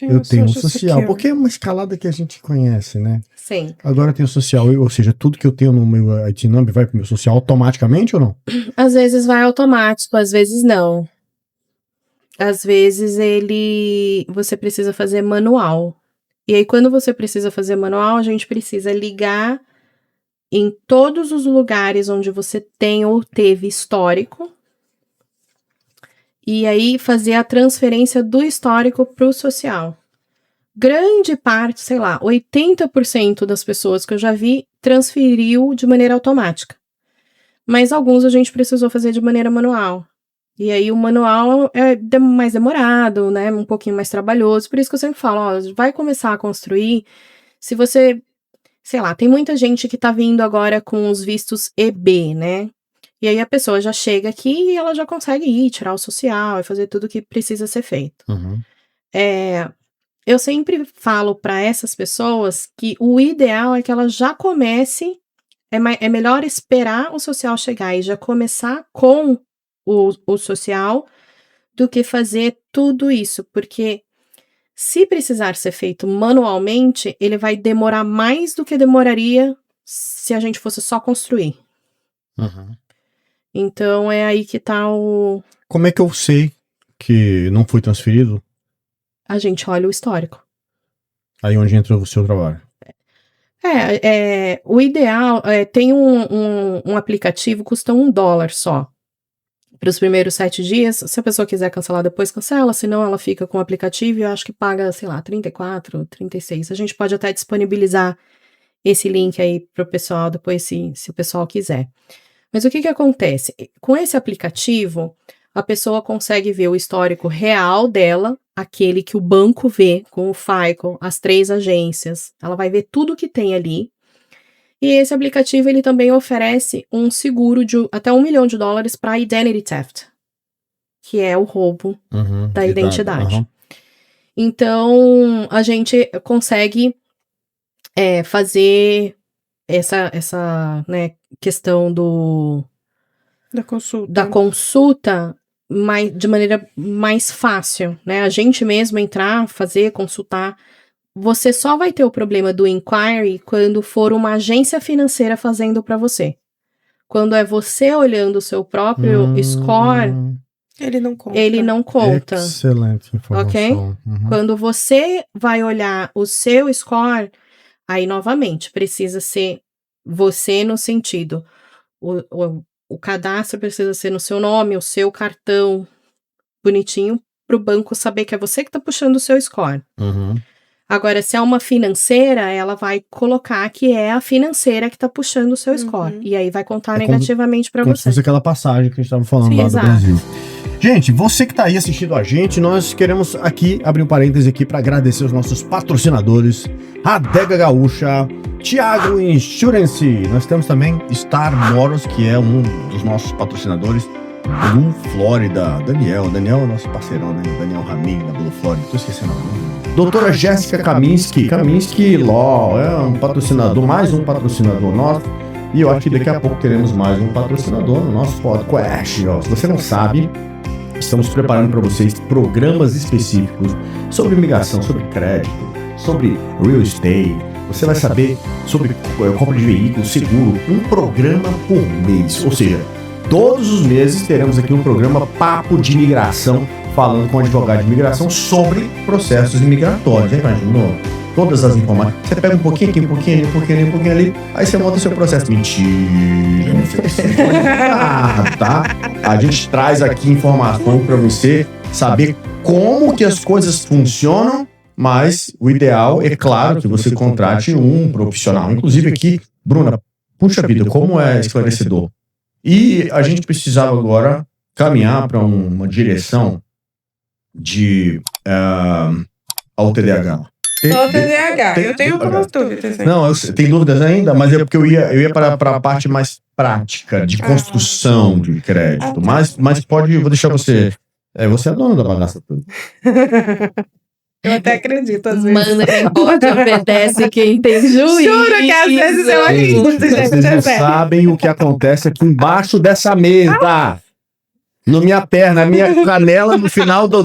eu tenho o social. Porque é uma escalada que a gente conhece, né? Sim. Agora eu tenho o social, ou seja, tudo que eu tenho no meu ITIN number vai pro meu social automaticamente ou não? Às vezes vai automático, às vezes não. Às vezes você precisa fazer manual. E aí, quando você precisa fazer manual, a gente precisa ligar em todos os lugares onde você tem ou teve histórico. E aí, fazer a transferência do histórico para o social. Grande parte, sei lá, 80% das pessoas que eu já vi transferiu de maneira automática. Mas alguns a gente precisou fazer de maneira manual. E aí o manual é mais demorado, né? Um pouquinho mais trabalhoso. Por isso que eu sempre falo, vai começar a construir. Se você, sei lá, tem muita gente que tá vindo agora com os vistos EB, né? E aí a pessoa já chega aqui e ela já consegue ir, tirar o social e fazer tudo que precisa ser feito. Eu sempre falo para essas pessoas que o ideal é que ela já comece, é melhor esperar o social chegar e já começar com o social do que fazer tudo isso, porque se precisar ser feito manualmente, ele vai demorar mais do que demoraria se a gente fosse só construir. Então é aí que tá o... Como é que eu sei que não foi transferido? A gente olha o histórico. Aí onde entra o seu trabalho? O ideal tem um aplicativo, custa $1 só. para os primeiros 7 dias. Se a pessoa quiser cancelar depois, cancela. Senão, ela fica com o aplicativo e eu acho que paga, sei lá, 34, 36. A gente pode até disponibilizar esse link aí para o pessoal depois, se o pessoal quiser. Mas o que acontece? Com esse aplicativo, a pessoa consegue ver o histórico real dela, aquele que o banco vê com o FICO, as 3 agências. Ela vai ver tudo que tem ali. E esse aplicativo, ele também oferece um seguro de até $1 milhão para identity theft, que é o roubo da identidade. Então, a gente consegue fazer essa né, questão da consulta de maneira mais fácil, né? A gente mesmo entrar, fazer, consultar. Você só vai ter o problema do inquiry quando for uma agência financeira fazendo para você. Quando é você olhando o seu próprio score, ele não conta. Excelente informação. Ok? Quando você vai olhar o seu score, aí novamente precisa ser você no sentido, o cadastro precisa ser no seu nome, o seu cartão bonitinho, para o banco saber que é você que está puxando o seu score. Agora, se é uma financeira, ela vai colocar que é a financeira que está puxando o seu score. E aí vai contar negativamente para você. Como se fosse aquela passagem que a gente estava falando lá do Brasil. Gente, você que está aí assistindo a gente, nós queremos aqui abrir um parêntese aqui para agradecer os nossos patrocinadores, Adega Gaúcha, Thiago Insurance. Nós temos também Star Motors, que é um dos nossos patrocinadores, Blue Florida. Daniel é nosso parceirão, né? Daniel Ramin, da Blue Florida. Tô esquecendo o nome. Doutora Jéssica Kaminski Law, é um patrocinador, mais um patrocinador nosso. E eu acho que daqui a pouco teremos mais um patrocinador no nosso podcast. Se você não sabe, estamos preparando para vocês programas específicos sobre imigração, sobre crédito, sobre real estate. Você vai saber sobre compra de veículo, seguro, um programa por mês. Ou seja, todos os meses teremos aqui um programa Papo de Imigração, falando com o advogado de imigração sobre processos imigratórios. Imaginou? Todas as informações. Você pega um pouquinho aqui, um pouquinho ali, um pouquinho ali, um pouquinho ali, aí você monta o seu processo. Mentira! Tá? A gente traz aqui informação para você saber como que as coisas funcionam, mas o ideal é claro que você contrate um profissional. Inclusive aqui, Bruna, puxa vida, como é esclarecedor. E a gente precisava agora caminhar para uma direção de ao TDAH. Eu tenho algumas dúvidas. Não, tem dúvidas ainda, mas é porque eu ia para a parte mais prática, de construção de crédito. Mas vou deixar você. Você é dono da bagaça toda. Eu até acredito, às vezes. Manda quem pode, obedece quem tem juízo. Juro que às vezes eu acredito, gente. Vocês não sabem o que acontece aqui embaixo dessa mesa. Na minha perna, a minha canela no final do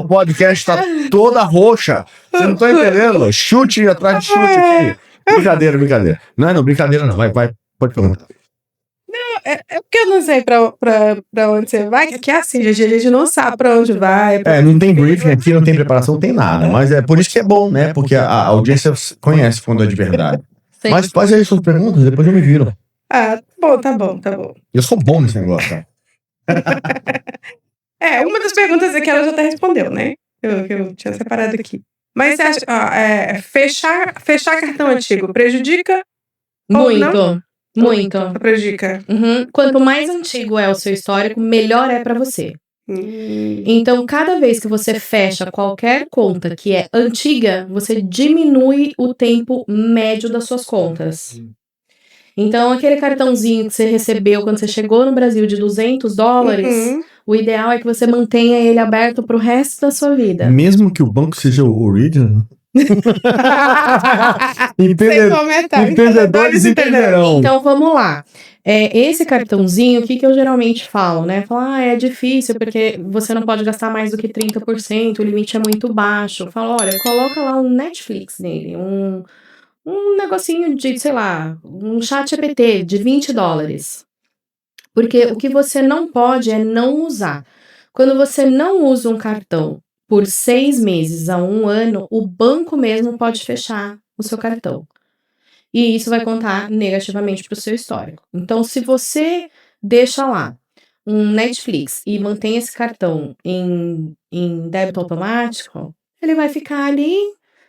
podcast tá toda roxa. Você não tá entendendo? Chute atrás de chute aqui. Brincadeira. Não, brincadeira não. Vai, pode perguntar. Não, é porque eu não sei pra onde você vai, que é assim, gente, a gente não sabe pra onde vai. Não tem briefing aqui, não tem preparação, não tem nada. Mas é por isso que é bom, né? Porque a audiência conhece quando é de verdade. Sim. Mas faz aí suas perguntas, depois eu me viro. Tá bom. Eu sou bom nesse negócio, tá? Uma das perguntas aqui ela já até respondeu, né? Eu tinha separado aqui. Mas você acha, fechar cartão antigo prejudica? Muito. Prejudica. Quanto mais antigo é o seu histórico, melhor é para você. Então, cada vez que você fecha qualquer conta que é antiga, você diminui o tempo médio das suas contas. Então, aquele cartãozinho que você recebeu quando você chegou no Brasil de $200, o ideal é que você mantenha ele aberto pro resto da sua vida. Mesmo que o banco seja o original? Entendedores entenderão. Então, vamos lá. Esse cartãozinho, o que eu geralmente falo, né? Falo, é difícil porque você não pode gastar mais do que 30%, o limite é muito baixo. Eu falo, olha, coloca lá um Netflix nele, um negocinho de, sei lá, um ChatGPT de $20. Porque o que você não pode é não usar. Quando você não usa um cartão por 6 meses a 1 ano, o banco mesmo pode fechar o seu cartão. E isso vai contar negativamente para o seu histórico. Então, se você deixa lá um Netflix e mantém esse cartão em débito automático, ele vai ficar ali,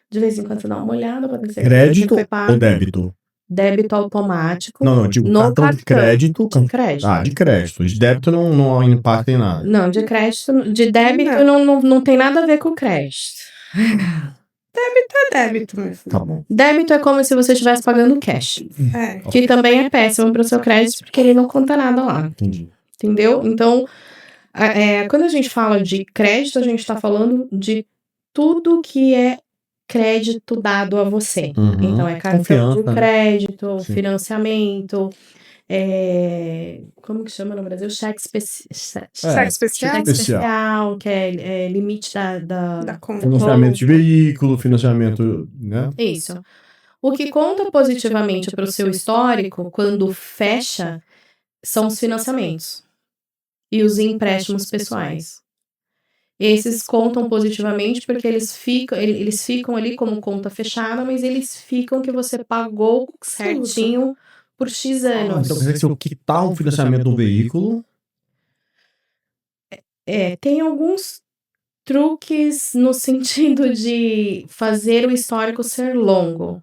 de vez em quando você dá uma olhada para ter certeza Crédito que foi pago. ou débito? Débito automático. Não, digo no cartão de crédito. De crédito. Ah, de crédito. De débito não impacta em nada. Não, de crédito, de débito não tem nada a ver com crédito. Débito é débito mesmo. Tá bom. Débito é como se você estivesse pagando cash. É. Que também é péssimo para o seu crédito, porque ele não conta nada lá. Entendi. Entendeu? Então, quando a gente fala de crédito, a gente está falando de tudo que é crédito dado a você. Uhum. Então, é cartão Confiança, de crédito, Sim. financiamento, como que chama no Brasil? Cheque especial. Cheque especial, que é limite da conta. Financiamento de veículo, financiamento, né? Isso. O que conta positivamente para o seu histórico, quando fecha, são os financiamentos e os empréstimos pessoais. Esses contam positivamente porque eles ficam ali como conta fechada, mas eles ficam que você pagou certinho por X anos. Então quer dizer que se eu quitar o financiamento do veículo... Tem alguns truques no sentido de fazer o histórico ser longo.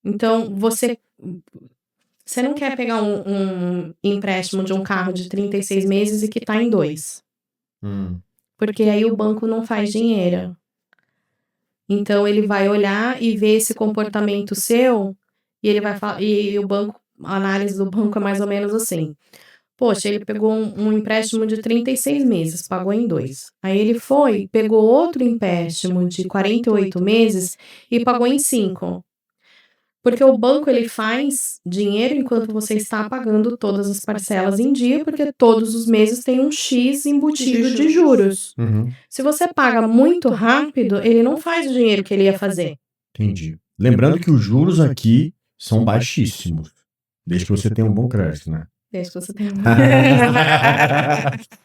Então, você não quer pegar um empréstimo de um carro de 36 meses e quitar em 2. Porque aí o banco não faz dinheiro. Então, ele vai olhar e ver esse comportamento seu e ele vai falar, e o banco, a análise do banco é mais ou menos assim. Poxa, ele pegou um empréstimo de 36 meses, pagou em 2. Aí ele pegou outro empréstimo de 48 meses e pagou em 5. Porque o banco ele faz dinheiro enquanto você está pagando todas as parcelas em dia, porque todos os meses tem um X embutido de juros. Uhum. Se você paga muito rápido, ele não faz o dinheiro que ele ia fazer. Entendi. Lembrando que os juros aqui são baixíssimos, desde que você tenha um bom crédito, né? Desde que você tenha...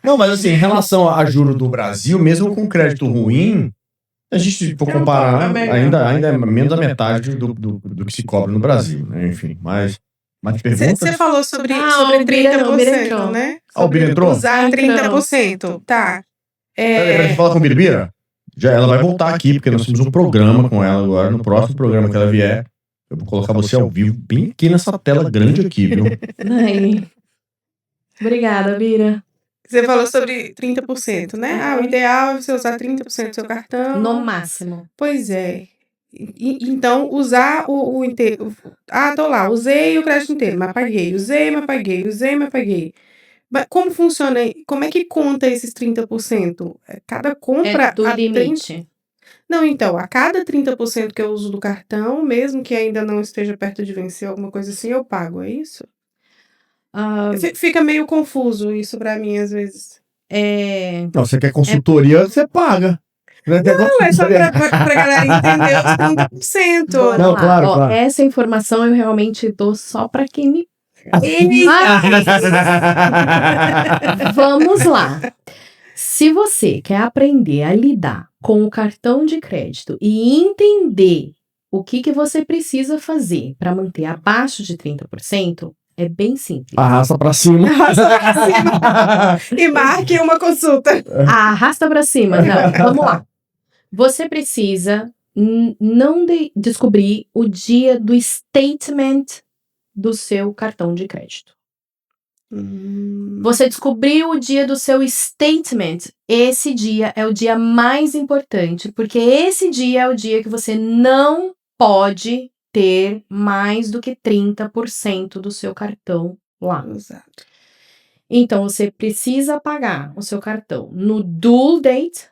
Não, mas assim, em relação a juros do Brasil, mesmo com crédito ruim, a gente for comparar, ainda é menos da metade do que se cobra no Brasil, né? Enfim, mas pergunta... Você falou sobre 30%, né? O Bira entrou? Usar 30%, tá. Pra gente falar com a Bira? Ela vai voltar aqui, porque nós temos um programa com ela agora, no próximo programa que ela vier, eu vou colocar você ao vivo, bem aqui nessa tela grande aqui, viu? Ai. Obrigada, Bira. Você falou sobre 30%, né? O ideal é você usar 30% do seu cartão. No máximo. Pois é. Então, usar o inteiro. Tô lá, usei o crédito inteiro, mas paguei. Usei, mas paguei. Mas como funciona? Como é que conta esses 30%? Cada compra... É do limite. Não, então, a cada 30% que eu uso do cartão, mesmo que ainda não esteja perto de vencer alguma coisa assim, eu pago, é isso? Fica meio confuso isso pra mim, às vezes. Não, você quer consultoria, você paga. Não, é só pra galera entender os 30%. Não, claro. Essa informação eu realmente dou só pra quem me... Vamos lá. Se você quer aprender a lidar com o cartão de crédito e entender o que você precisa fazer para manter abaixo de 30%, é bem simples. Arrasta pra cima. E marque uma consulta. Arrasta pra cima. Não, vamos lá. Você precisa descobrir o dia do statement do seu cartão de crédito. Você descobriu o dia do seu statement. Esse dia é o dia mais importante, porque esse dia é o dia que você não pode ter mais do que 30% do seu cartão lá. Exato. Então, você precisa pagar o seu cartão no due date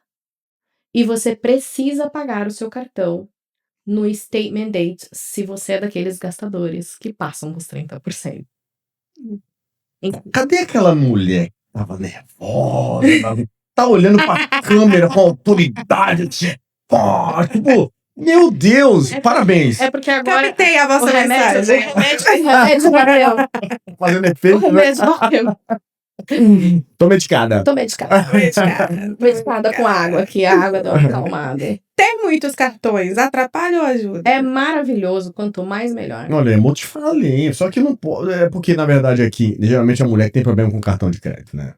e você precisa pagar o seu cartão no statement date, se você é daqueles gastadores que passam dos 30%. Cadê aquela mulher que tava nervosa? Tá olhando pra câmera com autoridade, assim, tipo... Meu Deus, parabéns. É porque agora captei a vossa mensagem. O remédio bateu. Fazendo efeito. O remédio bateu. Tô medicada. Medicada com água, que a água dá uma acalmada. Ter muitos cartões atrapalha ou ajuda? É maravilhoso, quanto mais melhor. Olha, eu te falei, só que não pode. É porque, na verdade, aqui, geralmente a mulher tem problema com cartão de crédito, né?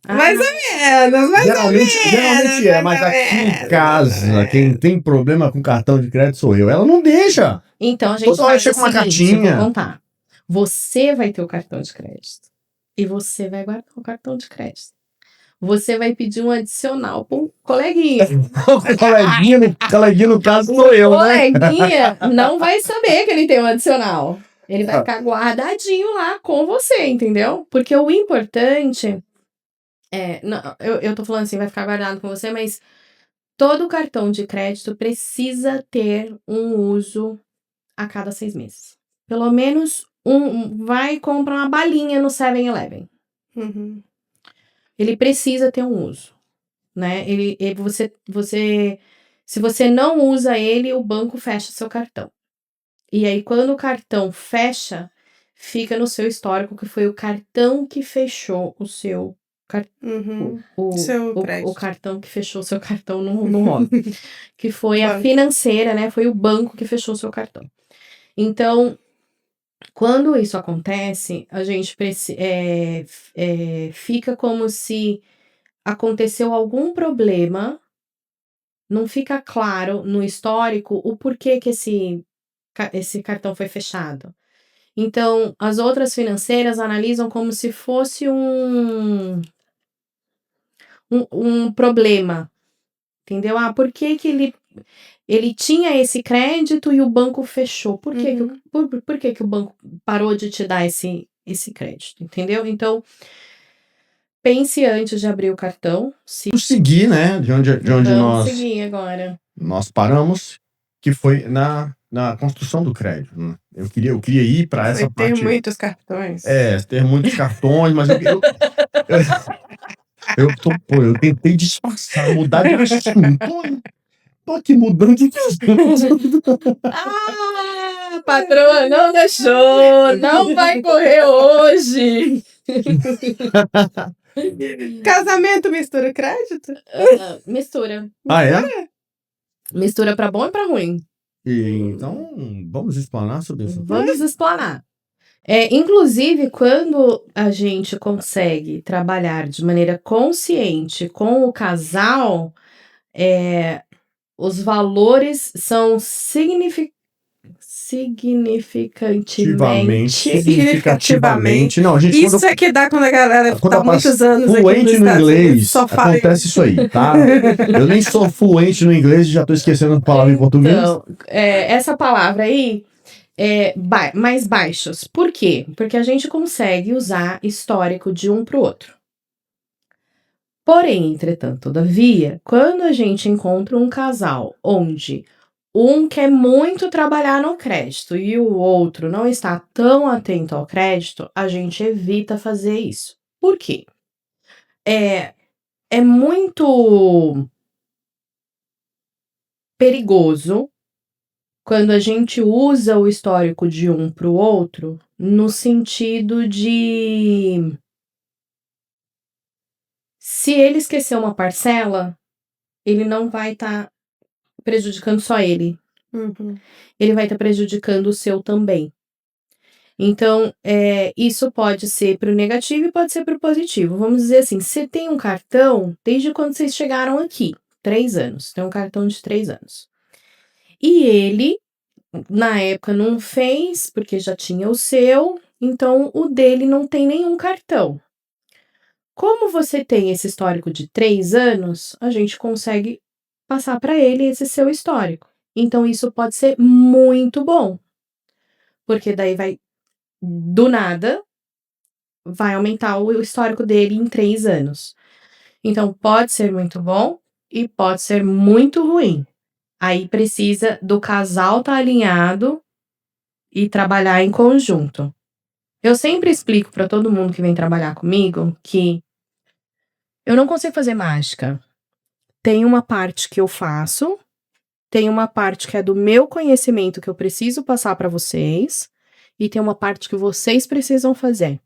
Mais ou menos, geralmente é, mas aqui em casa, quem tem problema com cartão de crédito sou eu. Ela não deixa. Então, a gente faz o seguinte, eu vou contar. Você vai ter o cartão de crédito. E você vai guardar o cartão de crédito. Você vai pedir um adicional para um coleguinha. coleguinha, no caso, sou eu, né? Coleguinha não vai saber que ele tem um adicional. Ele vai ficar guardadinho lá com você, entendeu? Porque o importante não, eu tô falando assim, vai ficar guardado com você, mas todo cartão de crédito precisa ter um uso a cada 6 meses. Pelo menos vai comprar uma balinha no 7-Eleven. Uhum. Ele precisa ter um uso, né? Se você não usa ele, o banco fecha seu cartão. E aí, quando o cartão fecha, fica no seu histórico que foi o cartão que fechou o seu o cartão que fechou o seu cartão no nome. Que foi a financeira, né? Foi o banco que fechou o seu cartão. Então, quando isso acontece, a gente fica como se aconteceu algum problema, não fica claro no histórico o porquê que esse cartão foi fechado. Então, as outras financeiras analisam como se fosse um problema, entendeu? Por que ele tinha esse crédito e o banco fechou? Por que o banco parou de te dar esse crédito, entendeu? Então, pense antes de abrir o cartão. Vamos seguir, né? De onde Vamos seguir agora. Nós paramos, que foi na construção do crédito. Eu queria ir para essa parte. Ter muitos cartões. Ter muitos cartões, mas eu tentei disfarçar, mudar de assunto. Tô aqui mudando de assunto. Patroa não deixou, não vai correr hoje. Casamento mistura crédito? Mistura. É? Mistura pra bom e pra ruim. Então, vamos explanar sobre isso. Vamos explanar. Inclusive, quando a gente consegue trabalhar de maneira consciente com o casal, os valores são significativamente. Não, gente, isso é que dá quando a galera tá há muitos anos fluente no inglês, acontece isso aí, tá? Eu nem sou fluente no inglês e já tô esquecendo a palavra em português. Então, essa palavra aí mais baixos. Por quê? Porque a gente consegue usar histórico de um para o outro. Porém, entretanto, todavia, quando a gente encontra um casal onde um quer muito trabalhar no crédito e o outro não está tão atento ao crédito, a gente evita fazer isso. Por quê? É muito perigoso quando a gente usa o histórico de um para o outro no sentido de se ele esquecer uma parcela, ele não vai estar prejudicando só ele. Uhum. Ele vai estar prejudicando o seu também. Então, isso pode ser para o negativo e pode ser para o positivo. Vamos dizer assim, você tem um cartão desde quando vocês chegaram aqui, 3 anos. Tem um cartão de 3 anos. E ele, na época, não fez, porque já tinha o seu, então o dele não tem nenhum cartão. Como você tem esse histórico de 3 anos, a gente consegue passar para ele esse seu histórico. Então, isso pode ser muito bom. Porque daí do nada, vai aumentar o histórico dele em 3 anos. Então, pode ser muito bom e pode ser muito ruim. Aí precisa do casal estar alinhado e trabalhar em conjunto. Eu sempre explico para todo mundo que vem trabalhar comigo que eu não consigo fazer mágica. Tem uma parte que eu faço, tem uma parte que é do meu conhecimento que eu preciso passar para vocês, e tem uma parte que vocês precisam fazer.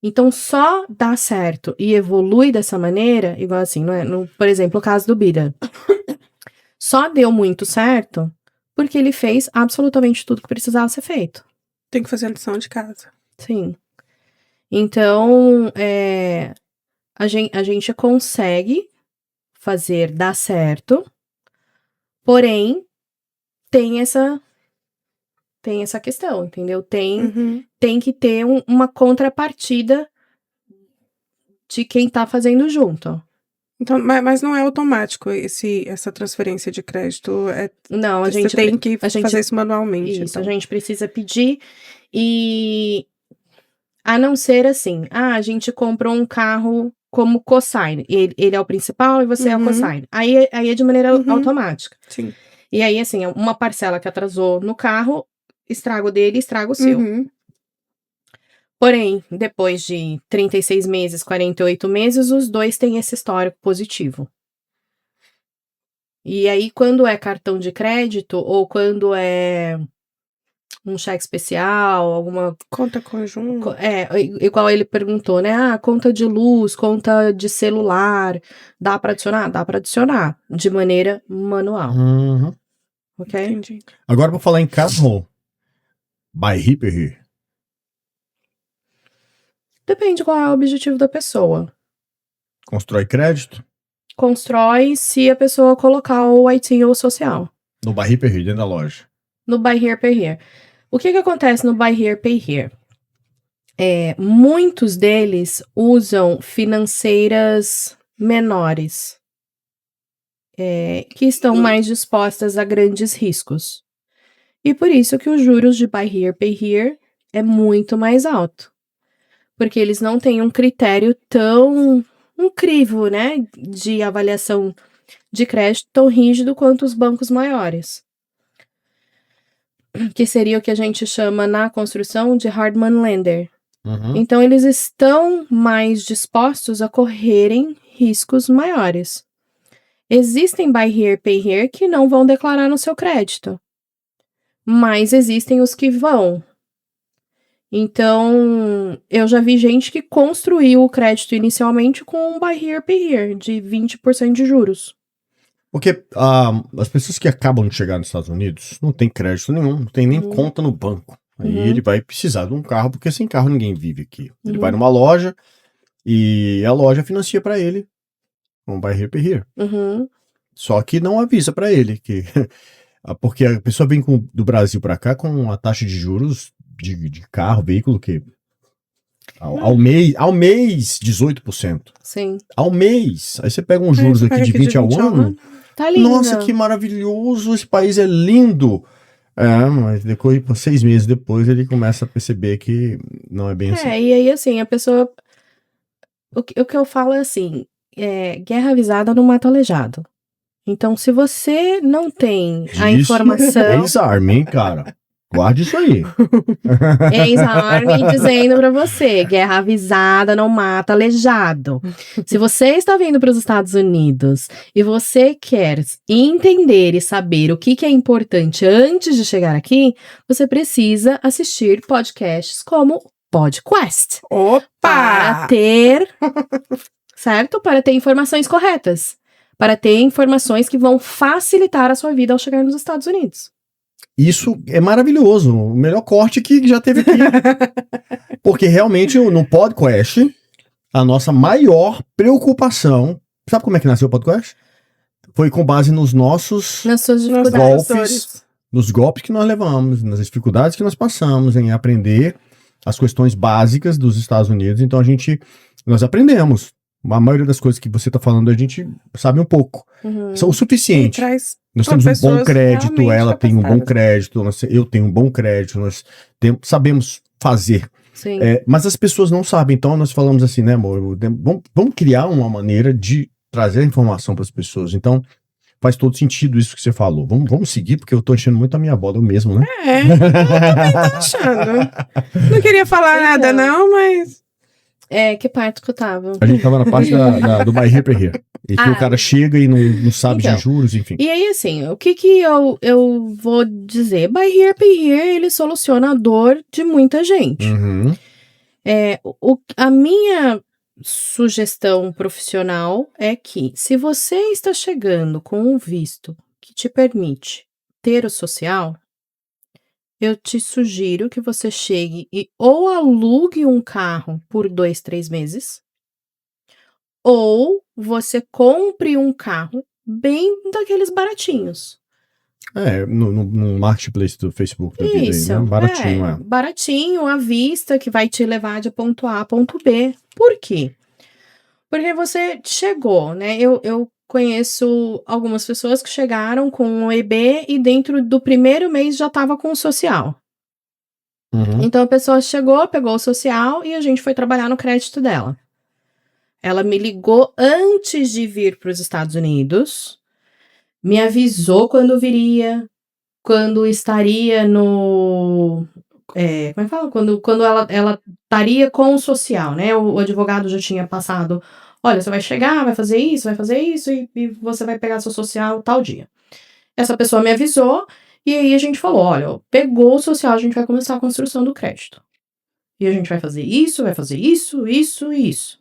Então, só dá certo e evolui dessa maneira, igual assim, não é? Por exemplo, o caso do Bida. Só deu muito certo porque ele fez absolutamente tudo que precisava ser feito. Tem que fazer a lição de casa. Sim. Então, a gente consegue fazer dar certo, porém, tem essa questão, entendeu? Tem que ter uma contrapartida de quem tá fazendo junto. Então, mas não é automático essa transferência de crédito. Não, você tem que fazer isso manualmente. Isso, então. A gente precisa pedir e a não ser assim, a gente comprou um carro como cosign, ele é o principal e você é o cosign. Aí é de maneira automática. Sim. E aí, assim, uma parcela que atrasou no carro, estraga o dele, estraga o seu. Porém, depois de 36 meses, 48 meses, os dois têm esse histórico positivo. E aí, quando é cartão de crédito ou quando é um cheque especial, alguma... Conta conjunta. Igual ele perguntou, né? Conta de luz, conta de celular, dá para adicionar? Dá para adicionar, de maneira manual. Ok? Entendi. Agora, para falar em carro, by Hyper. Depende qual é o objetivo da pessoa. Constrói crédito? Constrói se a pessoa colocar o ITIN ou o social. No Buy Here Pay Here, dentro da loja. No Buy Here Pay Here. O que acontece no Buy Here Pay Here? Muitos deles usam financeiras menores, que estão mais dispostas a grandes riscos. E por isso que os juros de Buy Here Pay Here é muito mais alto. Porque eles não têm um critério tão crivo, né, de avaliação de crédito tão rígido quanto os bancos maiores. Que seria o que a gente chama na construção de hard money lender. Então, eles estão mais dispostos a correrem riscos maiores. Existem Buy Here Pay Here que não vão declarar no seu crédito. Mas existem os que vão. Então, eu já vi gente que construiu o crédito inicialmente com um Buy Here Pay Here de 20% de juros. Porque as pessoas que acabam de chegar nos Estados Unidos não tem crédito nenhum, não tem nem conta no banco. Aí ele vai precisar de um carro, porque sem carro ninguém vive aqui. Ele vai numa loja e a loja financia para ele um Buy Here Pay Here. Só que não avisa para ele que... Porque a pessoa vem do Brasil para cá com uma taxa de juros de carro, veículo, que ao mês 18%. Sim. Ao mês. Aí você pega uns juros aqui de 20 ao ano. Tá lindo. Nossa, que maravilhoso, esse país é lindo. Mas depois, 6 meses depois, ele começa a perceber que não é bem assim. E aí, assim, a pessoa... O que eu falo é assim, guerra avisada não mata aleijado. Então, se você não tem a informação... Ex-Army, hein, cara? Guarde isso aí. Ex-Army dizendo pra você, guerra avisada não mata aleijado. Se você está vindo para os Estados Unidos e você quer entender e saber o que é importante antes de chegar aqui, você precisa assistir podcasts como PodQuest. Opa! Para ter, certo? Para ter informações corretas. Para ter informações que vão facilitar a sua vida ao chegar nos Estados Unidos. Isso é maravilhoso. O melhor corte que já teve aqui. Porque realmente no podcast, a nossa maior preocupação... Sabe como é que nasceu o podcast? Foi com base nas suas dificuldades. Nos golpes que nós levamos, nas dificuldades que nós passamos em aprender as questões básicas dos Estados Unidos. Então nós aprendemos. A maioria das coisas que você está falando a gente sabe um pouco. São o suficiente. Nós temos um bom crédito, ela tem um bom crédito, eu tenho um bom crédito, nós sabemos fazer. Sim. Mas as pessoas não sabem, então nós falamos assim, né, amor? Vamos criar uma maneira de trazer a informação para as pessoas. Então, faz todo sentido isso que você falou. Vamos seguir, porque eu tô enchendo muito a minha bola, eu mesmo, né? Eu também tô achando. Não queria falar nada, não, mas... Que parte que eu tava? A gente tava na parte do Buy Here Pay Here. E que o cara chega e não sabe então, de juros, enfim. E aí, assim, o que eu vou dizer? Buy Here Pay Here, ele soluciona a dor de muita gente. A minha sugestão profissional é que, se você está chegando com um visto que te permite ter o social, eu te sugiro que você chegue e ou alugue um carro por 2, 3 meses, ou você compre um carro bem daqueles baratinhos. No marketplace do Facebook da vida aí, né? Baratinho, Baratinho, à vista, que vai te levar de ponto A a ponto B. Por quê? Porque você chegou, né? Eu conheço algumas pessoas que chegaram com o EB e dentro do primeiro mês já estava com o social. Então a pessoa chegou, pegou o social e a gente foi trabalhar no crédito dela. Ela me ligou antes de vir para os Estados Unidos, me avisou quando viria, quando estaria no... como é que fala? Quando ela estaria com o social, né? O advogado já tinha passado, olha, você vai chegar, vai fazer isso e você vai pegar seu social tal dia. Essa pessoa me avisou e aí a gente falou, olha, pegou o social, a gente vai começar a construção do crédito. E a gente vai fazer isso, isso e isso.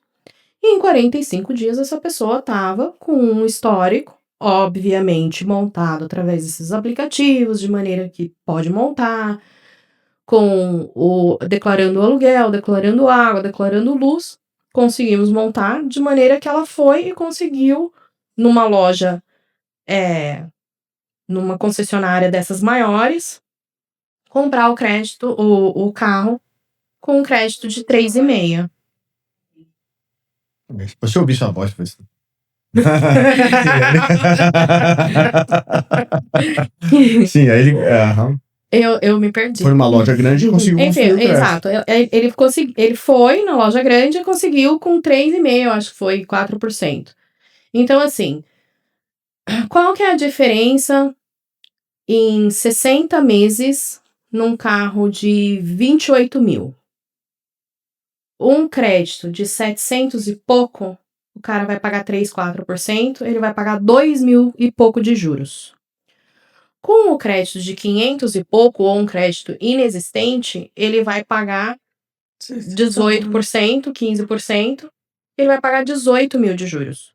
E em 45 dias essa pessoa estava com um histórico, obviamente montado através desses aplicativos, de maneira que pode montar, com declarando o aluguel, declarando água, declarando luz, conseguimos montar de maneira que ela foi e conseguiu numa loja, numa concessionária dessas maiores, comprar o crédito, o carro, com um crédito de 3,5. Depois eu ouvi sua voz, foi isso. Sim, aí ele... Eu me perdi. Foi numa loja grande e conseguiu construir o crédito. Exato. Ele foi na loja grande e conseguiu com 3,5, acho que foi 4%. Então, assim, qual que é a diferença em 60 meses num carro de 28 mil? Um crédito de 700 e pouco, o cara vai pagar 3, 4%, ele vai pagar 2 mil e pouco de juros. Com o crédito de 500 e pouco, ou um crédito inexistente, ele vai pagar 18%, 15%, ele vai pagar 18 mil de juros.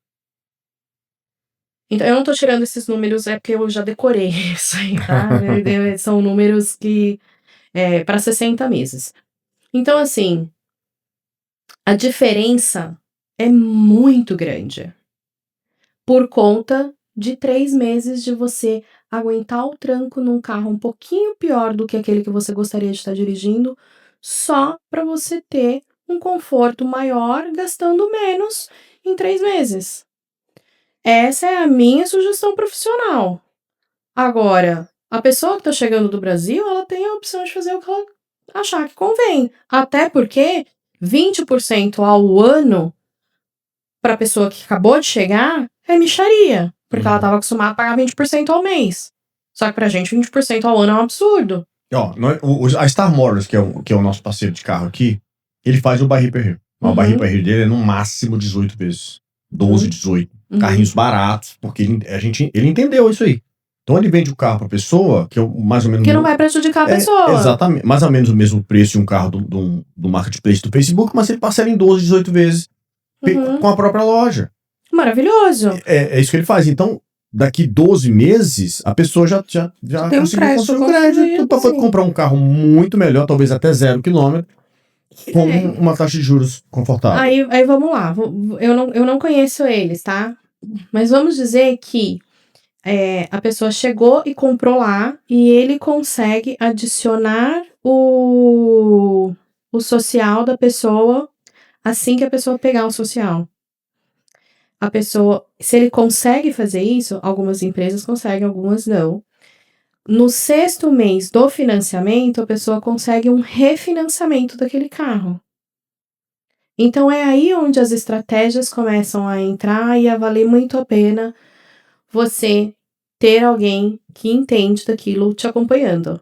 Então, eu não tô tirando esses números, é porque eu já decorei isso aí, tá? São números que para 60 meses. Então, assim, a diferença é muito grande por conta de 3 meses de você aguentar o tranco num carro um pouquinho pior do que aquele que você gostaria de estar dirigindo, só para você ter um conforto maior gastando menos em 3 meses. Essa é a minha sugestão profissional. Agora, a pessoa que está chegando do Brasil, ela tem a opção de fazer o que ela achar que convém. Até porque 20% ao ano para a pessoa que acabou de chegar é mixaria. Porque ela estava acostumada a pagar 20% ao mês. Só que pra gente, 20% ao ano é um absurdo. A Star Motors, que é o nosso parceiro de carro aqui, ele faz o barril per rio. O barril per rio dele é no máximo 18 vezes. 12, 18. Carrinhos baratos, porque ele entendeu isso aí. Então ele vende o carro pra pessoa, que é mais ou menos... Que não vai prejudicar a pessoa. Exatamente. Mais ou menos o mesmo preço de um carro do marketplace do Facebook, mas ele parcela em 12, 18 vezes com a própria loja. Maravilhoso. É isso que ele faz. Então, daqui 12 meses, a pessoa já conseguiu construir o crédito para comprar um carro muito melhor, talvez até 0 quilômetro, com uma taxa de juros confortável. Aí vamos lá. Eu não conheço eles, tá? Mas vamos dizer que a pessoa chegou e comprou lá e ele consegue adicionar o social da pessoa assim que a pessoa pegar o social. A pessoa, se ele consegue fazer isso, algumas empresas conseguem, algumas não. No 6º mês do financiamento, a pessoa consegue um refinanciamento daquele carro. Então, é aí onde as estratégias começam a entrar e a valer muito a pena você ter alguém que entende daquilo te acompanhando.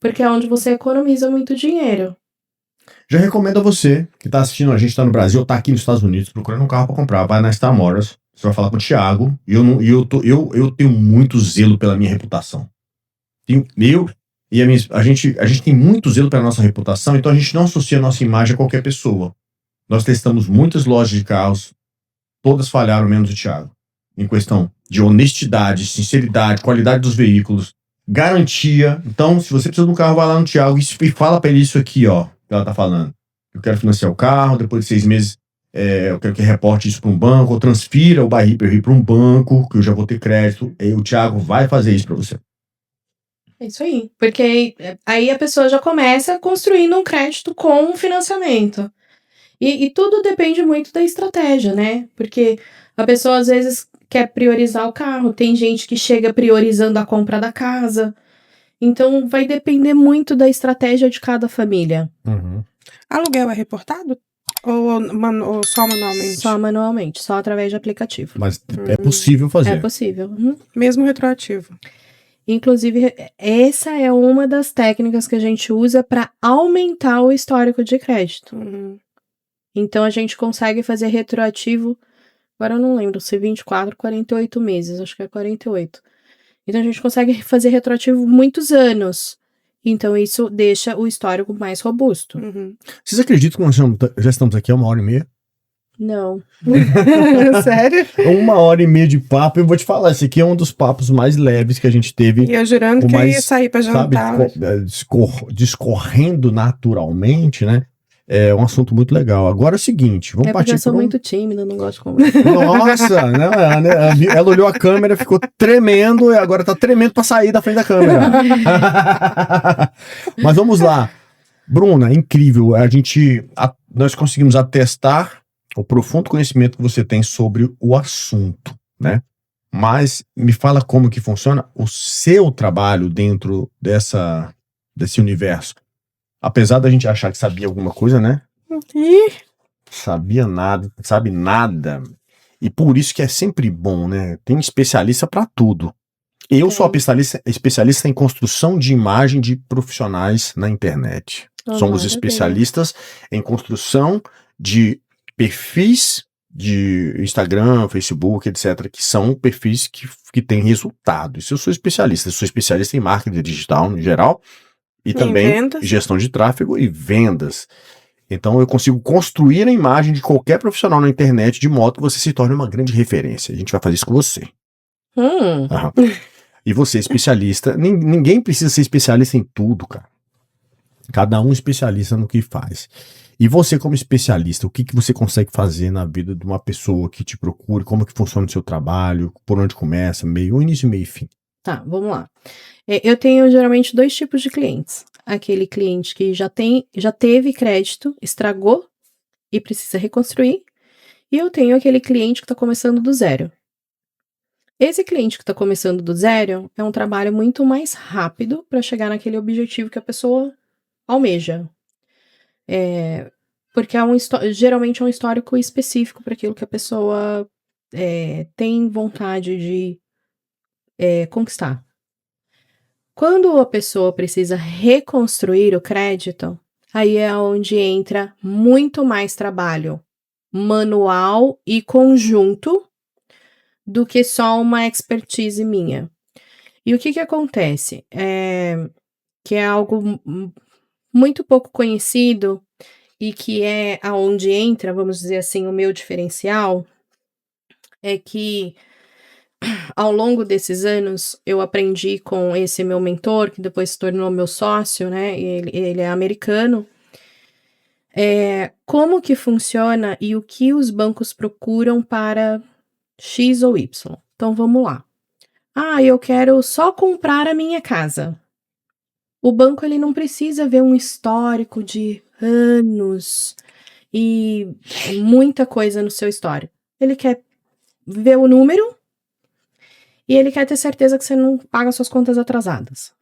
Porque é onde você economiza muito dinheiro. Já recomendo a você que está assistindo a gente, está no Brasil, está aqui nos Estados Unidos, procurando um carro para comprar, vai na Star Motors, você vai falar com o Thiago, e eu tenho muito zelo pela minha reputação. A gente tem muito zelo pela nossa reputação, então a gente não associa a nossa imagem a qualquer pessoa. Nós testamos muitas lojas de carros, todas falharam, menos o Thiago, em questão de honestidade, sinceridade, qualidade dos veículos, garantia. Então, se você precisa de um carro, vai lá no Thiago e fala para ele isso aqui, ó, que ela tá falando. Eu quero financiar o carro, depois de 6 meses eu quero que reporte isso para um banco, ou transfira o BuyHiperRe para um banco, que eu já vou ter crédito, e o Thiago vai fazer isso para você. É isso aí, porque aí a pessoa já começa construindo um crédito com um financiamento. E tudo depende muito da estratégia, né? Porque a pessoa às vezes quer priorizar o carro, tem gente que chega priorizando a compra da casa. Então vai depender muito da estratégia de cada família. Uhum. Aluguel é reportado? Ou só manualmente? Só manualmente, só através de aplicativo. Mas é possível fazer. É possível. Uhum. Mesmo retroativo. Inclusive, essa é uma das técnicas que a gente usa para aumentar o histórico de crédito. Então, a gente consegue fazer retroativo, agora eu não lembro se 24, 48 meses, acho que é 48. Então, a gente consegue fazer retroativo muitos anos. Então, isso deixa o histórico mais robusto. Vocês acreditam que nós já estamos aqui há 1h30? Não. Sério? 1h30 de papo, eu vou te falar, esse aqui é um dos papos mais leves que a gente teve. E eu jurando que eu ia sair pra jantar. Sabe, discorrendo naturalmente, né? É um assunto muito legal. Agora é o seguinte, vamos partir. Eu sou muito tímida, não gosto de conversar. Nossa, não, ela olhou a câmera, ficou tremendo e agora tá tremendo pra sair da frente da câmera. Mas vamos lá. Bruna, incrível. Nós conseguimos atestar o profundo conhecimento que você tem sobre o assunto, né? Mas me fala como que funciona o seu trabalho dentro desse universo. Apesar da gente achar que sabia alguma coisa, né? Sabia nada, sabe nada. E por isso que é sempre bom, né? Tem especialista para tudo. Eu sou especialista em construção de imagem de profissionais na internet. Somos especialistas em construção de perfis de Instagram, Facebook, etc., que são perfis que têm resultado. Isso eu sou especialista. Eu sou especialista em marketing digital, em geral, e também gestão de tráfego e vendas. Então eu consigo construir a imagem de qualquer profissional na internet de modo que você se torne uma grande referência. A gente vai fazer isso com você. E você é especialista. Ninguém precisa ser especialista em tudo, cara. Cada um especialista no que faz. E você, como especialista, o que você consegue fazer na vida de uma pessoa que te procura? Como que funciona o seu trabalho? Por onde começa? Início, meio e fim. Tá, vamos lá. Eu tenho geralmente 2 tipos de clientes. Aquele cliente que já teve crédito, estragou e precisa reconstruir. E eu tenho aquele cliente que está começando do zero. Esse cliente que está começando do zero é um trabalho muito mais rápido para chegar naquele objetivo que a pessoa almeja. Porque geralmente é um histórico específico para aquilo que a pessoa tem vontade de conquistar. Quando a pessoa precisa reconstruir o crédito, aí é onde entra muito mais trabalho manual e conjunto do que só uma expertise minha. E o que acontece? Que é algo muito pouco conhecido e que é aonde entra, vamos dizer assim, o meu diferencial, é que ao longo desses anos eu aprendi com esse meu mentor, que depois se tornou meu sócio, né? Ele é americano. Como que funciona e o que os bancos procuram para X ou Y. Então vamos lá. Eu quero só comprar a minha casa. O banco ele não precisa ver um histórico de anos e muita coisa no seu histórico. Ele quer ver o número e ele quer ter certeza que você não paga suas contas atrasadas.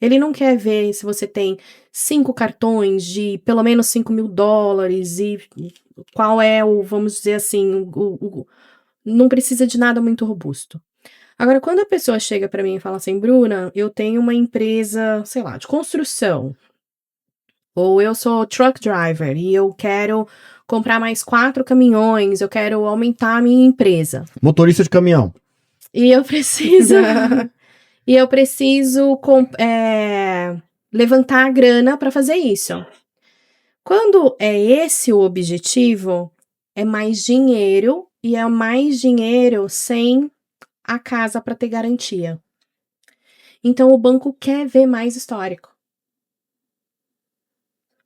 Ele não quer ver se você tem 5 cartões de pelo menos $5.000 e qual é vamos dizer assim, não precisa de nada muito robusto. Agora, quando a pessoa chega para mim e fala assim, Bruna, eu tenho uma empresa, sei lá, de construção, ou eu sou truck driver e eu quero comprar mais 4 caminhões, eu quero aumentar a minha empresa. Motorista de caminhão. E eu preciso... levantar a grana para fazer isso. Quando é esse o objetivo, é mais dinheiro e é mais dinheiro sem a casa para ter garantia. Então o banco quer ver mais histórico.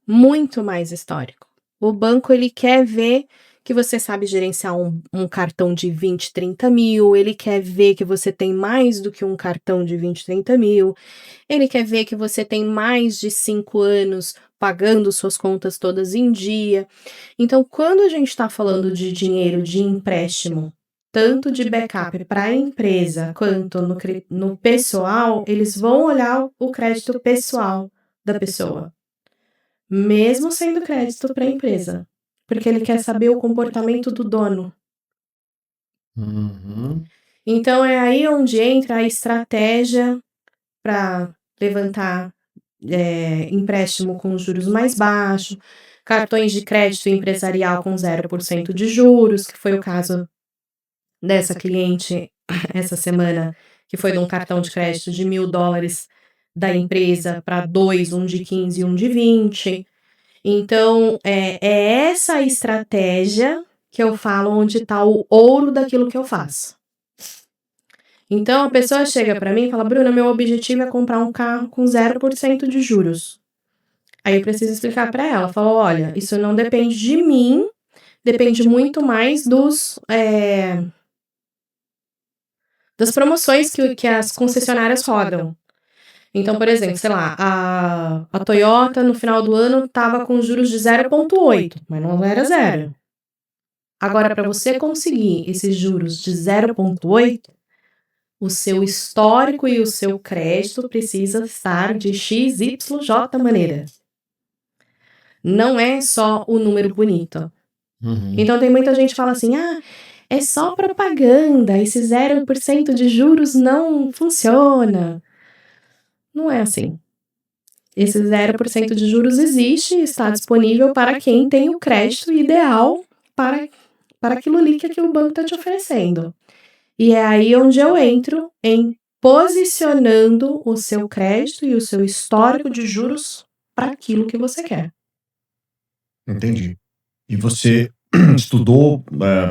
Muito mais histórico. O banco, ele quer ver que você sabe gerenciar um cartão de 20, 30 mil, ele quer ver que você tem mais do que um cartão de 20, 30 mil, ele quer ver que você tem mais de 5 anos pagando suas contas todas em dia. Então, quando a gente está falando de dinheiro de empréstimo, tanto de backup para a empresa quanto no pessoal, eles vão olhar o crédito pessoal da pessoa, mesmo sendo crédito para a empresa, porque ele quer saber o comportamento do dono. Então é aí onde entra a estratégia para levantar empréstimo com juros mais baixos, cartões de crédito empresarial com 0% de juros, que foi o caso dessa cliente essa semana, que foi de um cartão de crédito de $1.000 da empresa para 2, um de 15 e um de 20. Então, é essa estratégia que eu falo onde está o ouro daquilo que eu faço. Então, a pessoa chega para mim e fala, Bruna, meu objetivo é comprar um carro com 0% de juros. Aí eu preciso explicar para ela, falo, olha, isso não depende de mim, depende muito mais das promoções que as concessionárias rodam. Então, por exemplo, sei lá, a Toyota no final do ano estava com juros de 0,8, mas não era 0. Agora, para você conseguir esses juros de 0,8, o seu histórico e o seu crédito precisa estar de XYJ maneira. Não é só o número bonito. Então, tem muita gente que fala assim, é só propaganda, esse 0% de juros não funciona. Não é assim. Esse 0% de juros existe e está disponível para quem tem o crédito ideal para aquilo ali que o banco está te oferecendo. E é aí onde eu entro em posicionando o seu crédito e o seu histórico de juros para aquilo que você quer. Entendi. E você estudou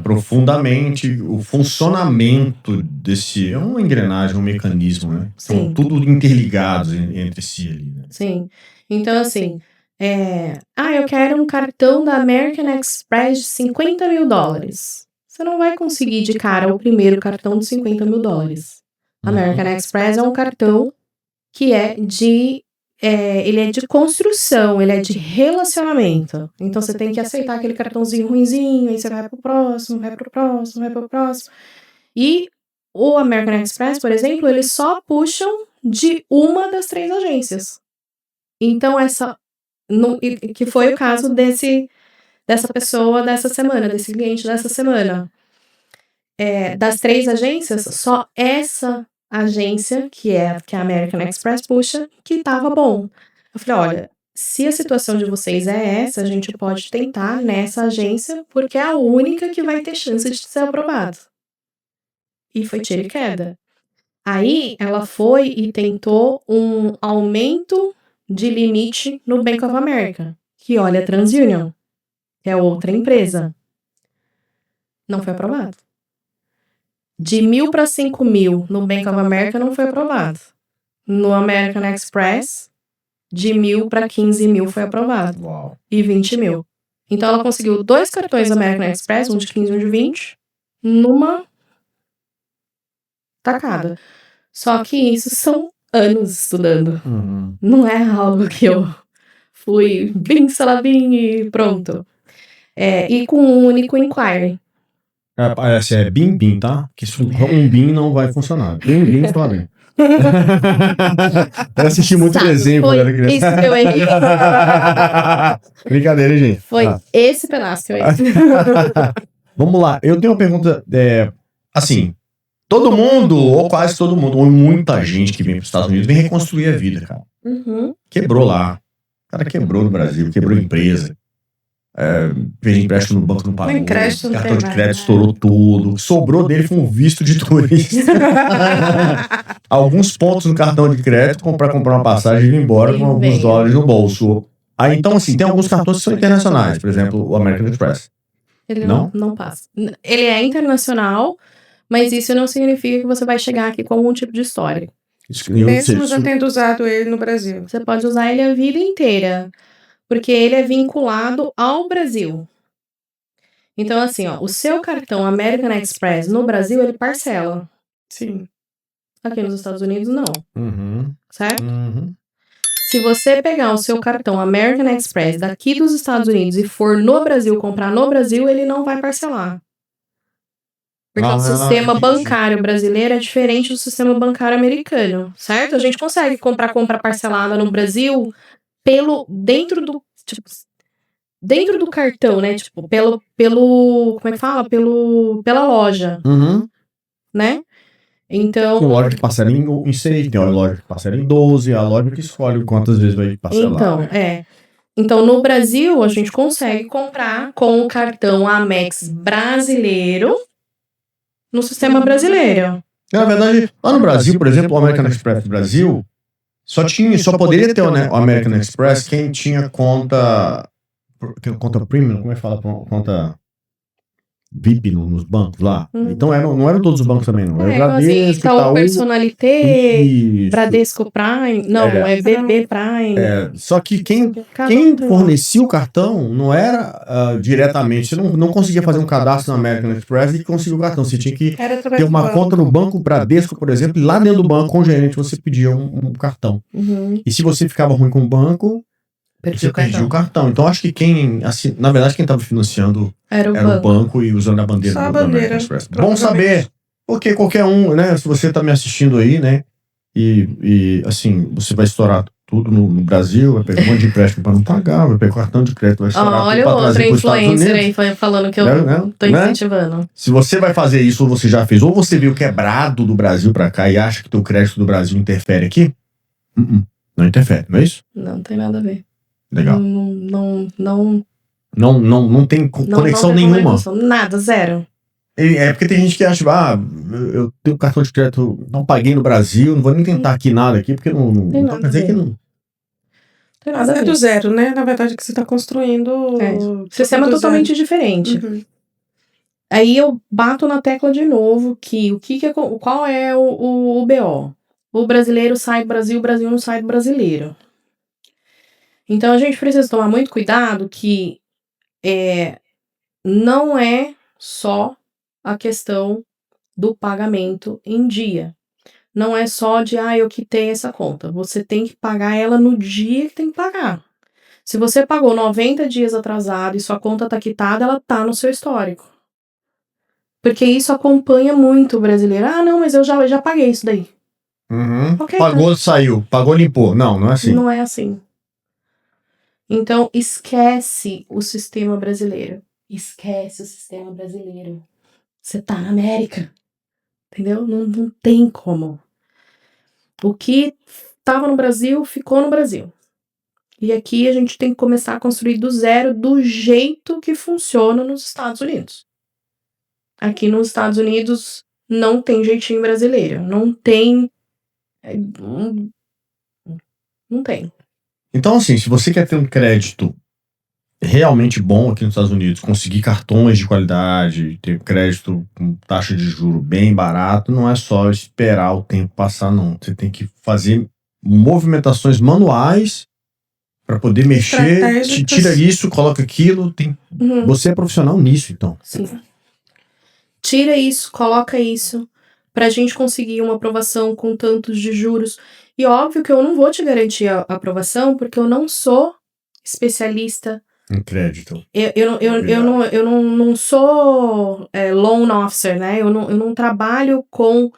profundamente o funcionamento desse... É uma engrenagem, um mecanismo, né? Sim. São tudo interligados entre si ali, né? Sim. Então, assim, eu quero um cartão da American Express de $50 mil. Você não vai conseguir de cara o primeiro cartão de $50 mil. American Express é um cartão que ele é de construção, ele é de relacionamento. Então, você tem que aceitar aquele cartãozinho ruinzinho, aí você vai pro próximo, vai pro próximo, vai pro próximo. E o American Express, por exemplo, eles só puxam de uma das 3 agências. Então, que foi o caso dessa pessoa dessa semana, desse cliente dessa semana. Das 3 agências, só essa agência, que a American Express puxa, que estava bom. Eu falei, olha, se a situação de vocês é essa, a gente pode tentar nessa agência, porque é a única que vai ter chance de ser aprovado. E foi tiro e queda. Aí, ela foi e tentou um aumento de limite no Bank of America, que olha a TransUnion, que é outra empresa. Não foi aprovado. De 1.000 para 5.000 no Bank of America não foi aprovado. No American Express, de 1.000 para 15.000 foi aprovado. Uau. E 20 mil. Então ela conseguiu 2 cartões American Express, um de 15 e um de 20, numa tacada. Só que isso são anos estudando. Não é algo que eu fui bim, salabim e pronto. E com um único inquiry. Essa é bim-bim, tá? Porque um bim não vai funcionar. Bim-bim, está bem. Eu assisti muito desenho quando era criança. Isso que eu errei. Brincadeira, hein, gente? Foi esse pedaço que eu errei. Vamos lá. Eu tenho uma pergunta. Assim, todo mundo, ou quase todo mundo, ou muita gente que vem para os Estados Unidos vem reconstruir a vida, cara. Quebrou lá. O cara quebrou no Brasil, quebrou empresa. Fez empréstimo no banco, não pagou. Cartão de crédito estourou tudo. Sobrou dele foi um visto de turista. Alguns pontos no cartão de crédito para comprar uma passagem e ir embora com alguns dólares no bolso. Aí, então, assim, tem alguns cartões que são internacionais. Por exemplo, o American Express. Ele não passa. Ele é internacional, mas isso não significa que você vai chegar aqui com algum tipo de histórico. Mesmo já tendo usado ele no Brasil. Você pode usar ele a vida inteira. Porque ele é vinculado ao Brasil. Então, assim, ó, o seu cartão American Express no Brasil, ele parcela. Sim. Aqui nos Estados Unidos, não. Uhum. Certo? Uhum. Se você pegar o seu cartão American Express daqui dos Estados Unidos e for no Brasil, comprar no Brasil, ele não vai parcelar. Porque o sistema bancário brasileiro é diferente do sistema bancário americano, certo? A gente consegue comprar compra parcelada no Brasil dentro do cartão, né? Tipo, como é que fala? Pela loja, né? Então... Tem loja que parcela em 6, tem loja que parcela em 12, a loja que escolhe quantas vezes vai parcelar. Então, no Brasil, a gente consegue comprar com o cartão Amex brasileiro no sistema brasileiro. Na verdade, lá no Brasil, por exemplo, o American Express Brasil, só poderia ter o American Express quem tinha conta premium, como é que fala? Conta VIP nos bancos lá. Então não eram todos os bancos também, não. Era Bradesco, Itaú Personalité, Bradesco Prime, não, é BB Prime. Só que quem fornecia o cartão não era diretamente, você não conseguia fazer um cadastro no American Express e conseguir o cartão. Você tinha que ter uma conta no banco Bradesco, por exemplo, e lá dentro do banco, com o gerente, você pedia um cartão. E se você ficava ruim com o banco, você perdia o cartão. Então, acho que na verdade, quem estava financiando era o banco e usando a bandeira do American Express. Bom saber, porque qualquer um, né, se você está me assistindo aí, né, e assim, você vai estourar tudo no Brasil, vai pegar um monte de empréstimo para não pagar, vai pegar cartão de crédito, vai estourar olha tudo para trazer para os Estados Unidos. Olha o outro influencer aí falando que eu tô incentivando. Se você vai fazer isso, ou você já fez, ou você veio quebrado do Brasil para cá e acha que teu crédito do Brasil interfere aqui, não interfere, não é isso? Não tem nada a ver. Legal. Não tem conexão nenhuma. Nada, zero. É porque tem gente que acha, eu tenho cartão de crédito, não paguei no Brasil, não vou nem tentar aqui nada aqui, porque não quer dizer que não. Tem nada a ver. Zero, né? Na verdade, que você está construindo. Sistema totalmente diferente. Aí eu bato na tecla de novo que qual é o BO? O brasileiro sai do Brasil, o Brasil não sai do brasileiro. Então a gente precisa tomar muito cuidado que não é só a questão do pagamento em dia. Não é só de, eu quitei essa conta. Você tem que pagar ela no dia que tem que pagar. Se você pagou 90 dias atrasado e sua conta tá quitada, ela tá no seu histórico. Porque isso acompanha muito o brasileiro. Não, mas eu já paguei isso daí. Okay, pagou, saiu. Pagou, limpou. Não é assim. Não é assim. Então, esquece o sistema brasileiro. Esquece o sistema brasileiro. Você tá na América. Entendeu? Não tem como. O que tava no Brasil, ficou no Brasil. E aqui a gente tem que começar a construir do zero, do jeito que funciona nos Estados Unidos. Aqui nos Estados Unidos não tem jeitinho brasileiro. Não tem. Não tem. Então, assim, se você quer ter um crédito realmente bom aqui nos Estados Unidos, conseguir cartões de qualidade, ter crédito com taxa de juros bem barato, não é só esperar o tempo passar, não. Você tem que fazer movimentações manuais para poder mexer, tira isso, coloca aquilo. Você é profissional nisso, então. Sim. Tira isso, coloca isso, pra gente conseguir uma aprovação com tantos de juros. E óbvio que eu não vou te garantir a aprovação, porque eu não sou especialista em crédito. Eu não sou loan officer, né? Eu não trabalho com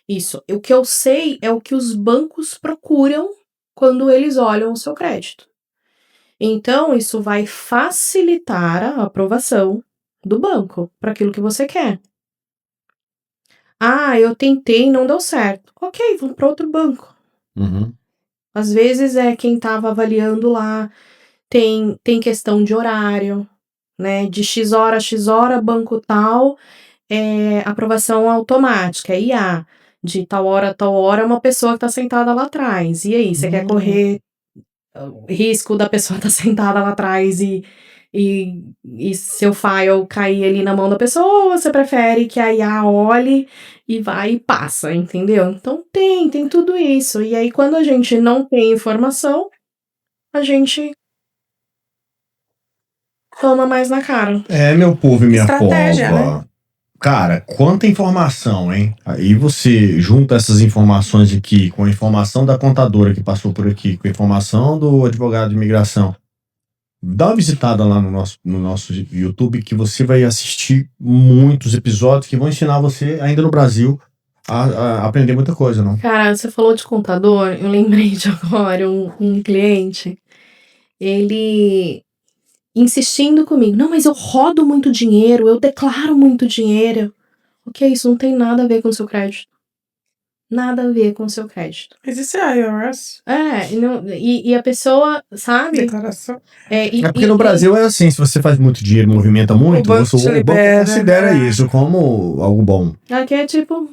isso. O que eu sei é o que os bancos procuram quando eles olham o seu crédito. Então, isso vai facilitar a aprovação do banco para aquilo que você quer. Eu tentei e não deu certo. Ok, vamos para outro banco. Às vezes quem estava avaliando lá tem questão de horário, né? De X hora a X hora, banco tal, aprovação automática. IA, de tal hora a tal hora, uma pessoa que está sentada lá atrás. E aí, você quer correr risco da pessoa estar sentada lá atrás e seu file cair ali na mão da pessoa, ou você prefere que a IA olhe e vai e passa, entendeu? Então tem tudo isso. E aí, quando a gente não tem informação, a gente toma mais na cara. Meu povo e minha Estratégia, pova. Né? Cara, quanta informação, hein? Aí você junta essas informações aqui com a informação da contadora que passou por aqui, com a informação do advogado de imigração. Dá uma visitada lá no nosso YouTube que você vai assistir muitos episódios que vão ensinar você, ainda no Brasil, a aprender muita coisa, não? Cara, você falou de contador, eu lembrei de agora um cliente, ele insistindo comigo, não, mas eu rodo muito dinheiro, eu declaro muito dinheiro. O que é isso? Não tem nada a ver com o seu crédito. Nada a ver com o seu crédito. Mas isso é IRS? E a pessoa, sabe? Declaração. Porque no Brasil é assim, se você faz muito dinheiro, movimenta muito, o banco considera isso como algo bom. Aqui é tipo...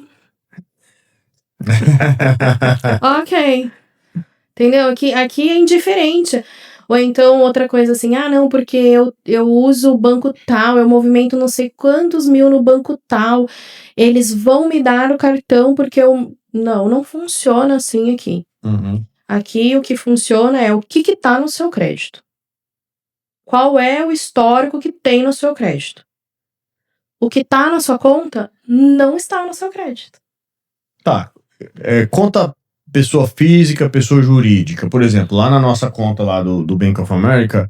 ok. Entendeu? Aqui é indiferente. Ou então outra coisa assim, não, porque eu uso o banco tal, eu movimento não sei quantos mil no banco tal, eles vão me dar o cartão porque eu... Não funciona assim aqui. Uhum. Aqui o que funciona é o que tá no seu crédito. Qual é o histórico que tem no seu crédito? O que tá na sua conta não está no seu crédito. Tá. Conta pessoa física, pessoa jurídica. Por exemplo, lá na nossa conta lá do Bank of America,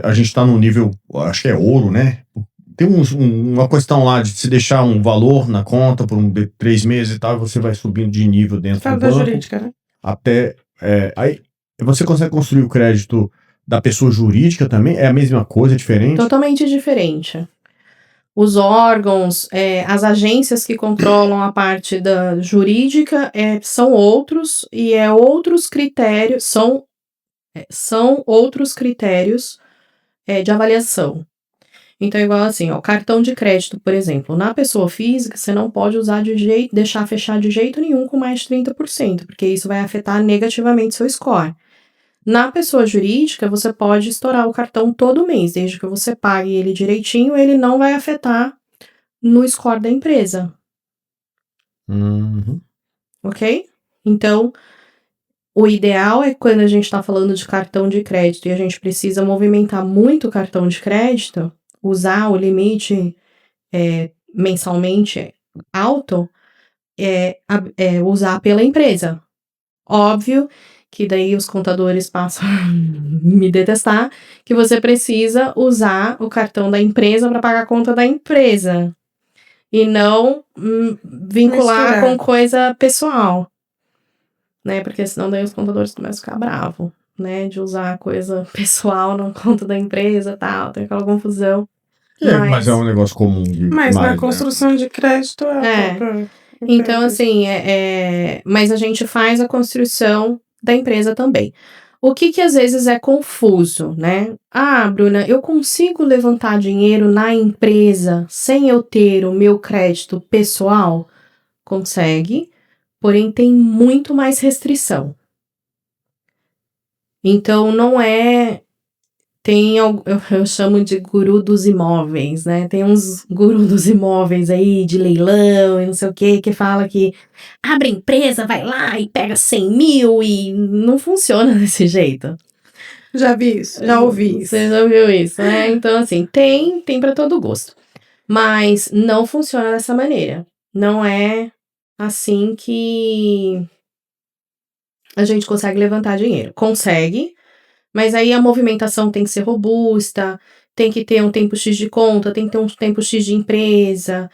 a gente tá no nível, acho que é ouro, né? Tem uma questão lá de se deixar um valor na conta por 3 meses e tal, e você vai subindo de nível dentro do banco. Jurídica, né? Até... aí você consegue construir o crédito da pessoa jurídica também? É a mesma coisa, é diferente? Totalmente diferente. Os órgãos, as agências que controlam a parte da jurídica são outros, e outros critérios, são outros critérios de avaliação. Então, igual assim, o cartão de crédito, por exemplo, na pessoa física, você não pode usar deixar fechar de jeito nenhum com mais de 30%, porque isso vai afetar negativamente seu score. Na pessoa jurídica, você pode estourar o cartão todo mês, desde que você pague ele direitinho, ele não vai afetar no score da empresa. Uhum. Ok? Então, o ideal é quando a gente está falando de cartão de crédito e a gente precisa movimentar muito o cartão de crédito, usar o limite mensalmente alto, usar pela empresa. Óbvio que daí os contadores passam a me detestar, que você precisa usar o cartão da empresa para pagar a conta da empresa. E não vincular com coisa pessoal. Né? Porque senão daí os contadores começam a ficar bravos, né? De usar coisa pessoal na conta da empresa e tal, tem aquela confusão. Mas é um negócio comum. Mas na construção de crédito Então, assim, mas a gente faz a construção da empresa também. O que às vezes é confuso, né? Bruna, eu consigo levantar dinheiro na empresa sem eu ter o meu crédito pessoal? Consegue, porém tem muito mais restrição. Então, não é... eu chamo de guru dos imóveis, né? Tem uns gurus dos imóveis aí, de leilão e não sei o que fala que abre empresa, vai lá e pega 100 mil e não funciona desse jeito. Já vi isso, já ouvi isso. Você já ouviu isso, né? Então, assim, tem para todo gosto. Mas não funciona dessa maneira. Não é assim que a gente consegue levantar dinheiro. Consegue, mas aí a movimentação tem que ser robusta, tem que ter um tempo X de conta, tem que ter um tempo X de empresa,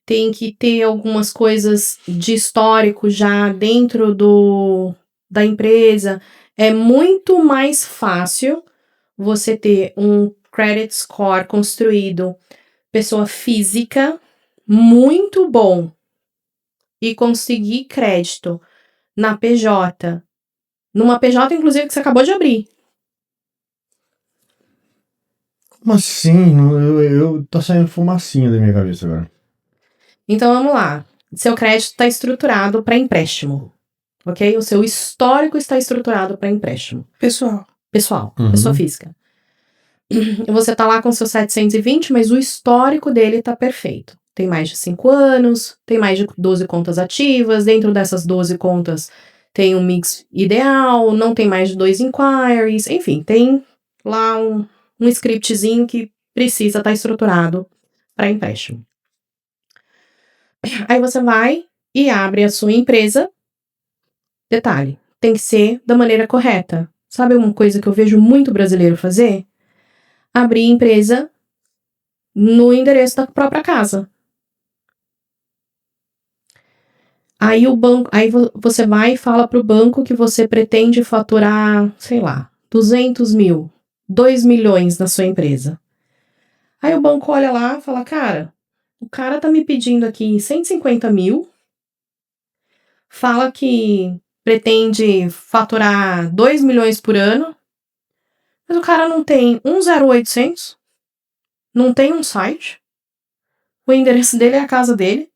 tem que ter algumas coisas de histórico já dentro da empresa. É muito mais fácil você ter um credit score construído, pessoa física, muito bom, e conseguir crédito na PJ, numa PJ, inclusive, que você acabou de abrir. Como assim? Eu tô saindo fumacinha da minha cabeça agora. Então, vamos lá. Seu crédito está estruturado para empréstimo, ok? O seu histórico está estruturado para empréstimo. Pessoal, pessoa física. Você tá lá com seus 720, mas o histórico dele tá perfeito. Tem mais de 5 anos, tem mais de 12 contas ativas, dentro dessas 12 contas tem um mix ideal, não tem mais de 2 inquiries, enfim, tem lá um scriptzinho que precisa estar estruturado para empréstimo. Aí você vai e abre a sua empresa. Detalhe, tem que ser da maneira correta. Sabe uma coisa que eu vejo muito brasileiro fazer? Abrir empresa no endereço da própria casa. Aí você vai e fala pro banco que você pretende faturar, sei lá, 200 mil, 2 milhões na sua empresa. Aí o banco olha lá e fala, cara, o cara tá me pedindo aqui 150 mil, fala que pretende faturar 2 milhões por ano, mas o cara não tem um 0800, não tem um site, o endereço dele é a casa dele.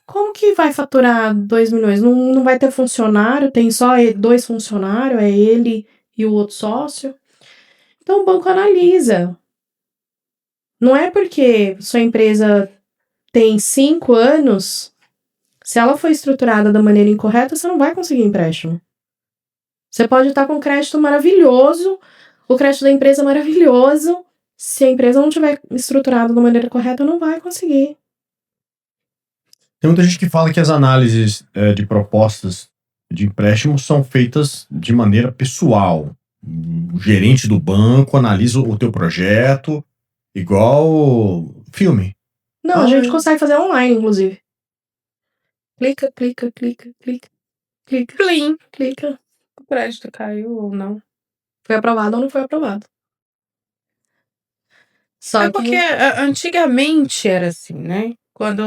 Como que vai faturar 2 milhões? Não vai ter funcionário, tem só 2 funcionários, é ele e o outro sócio. Então o banco analisa. Não é porque sua empresa tem 5 anos, se ela for estruturada da maneira incorreta, você não vai conseguir empréstimo. Você pode estar com um crédito maravilhoso, o crédito da empresa é maravilhoso, se a empresa não estiver estruturada da maneira correta, não vai conseguir. Tem muita gente que fala que as análises de propostas de empréstimo são feitas de maneira pessoal. O gerente do banco analisa o teu projeto, igual filme. Não, a gente consegue fazer online, inclusive. Clica, clica, clica, clica, clica, Plim. clica. O crédito caiu ou não? Foi aprovado ou não foi aprovado? Só É porque antigamente era assim, né? Quando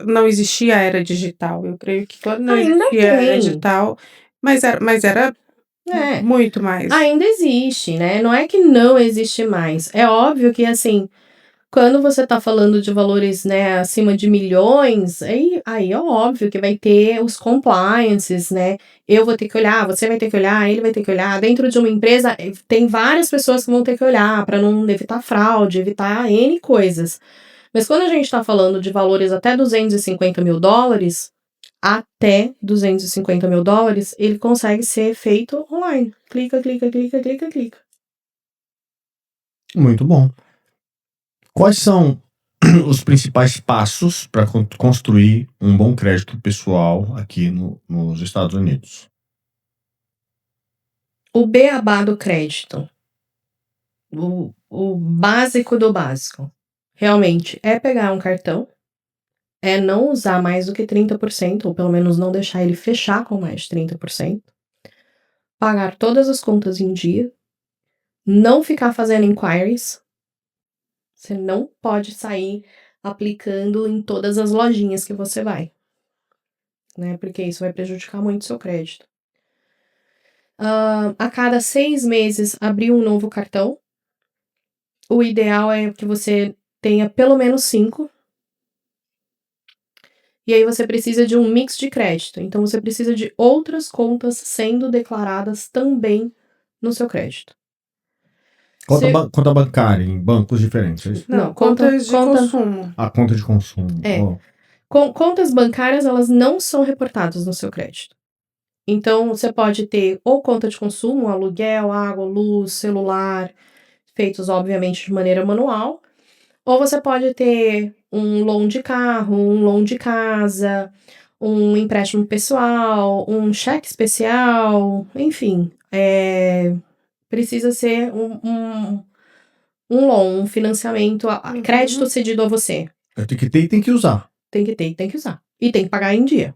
não existia a era digital. Eu creio que quando não Ainda existia a era tem. digital, mas era muito mais. Ainda existe, né? Não é que não existe mais. É óbvio que, assim, quando você tá falando de valores, né, acima de milhões, aí é óbvio que vai ter os compliances, né? Eu vou ter que olhar, você vai ter que olhar, ele vai ter que olhar. Dentro de uma empresa, tem várias pessoas que vão ter que olhar para não evitar fraude, evitar N coisas. Mas quando a gente tá falando de valores até 250 mil dólares, ele consegue ser feito online. Clica, clica, clica, clica, clica. Muito bom. Quais são os principais passos para construir um bom crédito pessoal aqui nos Estados Unidos? O beabá do crédito. O básico do básico. Realmente é pegar um cartão, é não usar mais do que 30%, ou pelo menos não deixar ele fechar com mais de 30%. Pagar todas as contas em dia. Não ficar fazendo inquiries. Você não pode sair aplicando em todas as lojinhas que você vai, né? Porque isso vai prejudicar muito o seu crédito. A cada 6 meses, abrir um novo cartão. O ideal é que você tenha pelo menos 5. E aí você precisa de um mix de crédito. Então, você precisa de outras contas sendo declaradas também no seu crédito. Conta bancária em bancos diferentes, é isso? Não, contas de consumo. A conta de consumo. Contas bancárias, elas não são reportadas no seu crédito. Então, você pode ter ou conta de consumo, aluguel, água, luz, celular, feitos, obviamente, de maneira manual. Ou você pode ter um loan de carro, um loan de casa, um empréstimo pessoal, um cheque especial, enfim. Precisa ser um loan, um financiamento, crédito cedido a você. Tem que ter e tem que usar. Tem que ter e tem que usar. E tem que pagar em dia.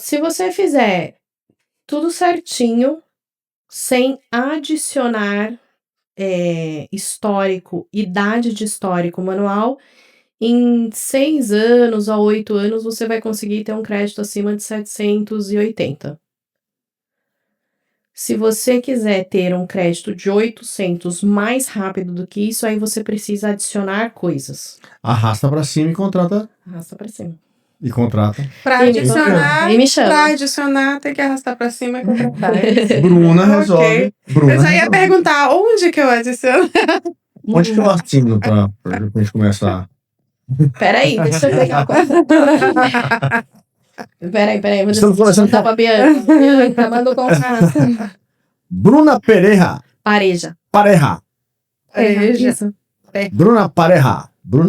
Se você fizer tudo certinho, sem adicionar histórico, idade de histórico manual, em 6 anos a 8 anos você vai conseguir ter um crédito acima de 780. Se você quiser ter um crédito de 800 mais rápido do que isso, aí você precisa adicionar coisas. Arrasta pra cima e contrata. Arrasta pra cima. E contrata. Pra adicionar, e me chama. Pra adicionar, tem que arrastar pra cima e contratar. Bruna resolve. Okay. Bruna eu já ia perguntar onde que eu adiciono. Onde que eu assino pra gente começar? Peraí, deixa eu pegar a coisa. Peraí, vou Estamos começando pra Bianca. Bianca, manda o contato. Bruna Pereira, Pareja. Pareja. Pareja. Bruna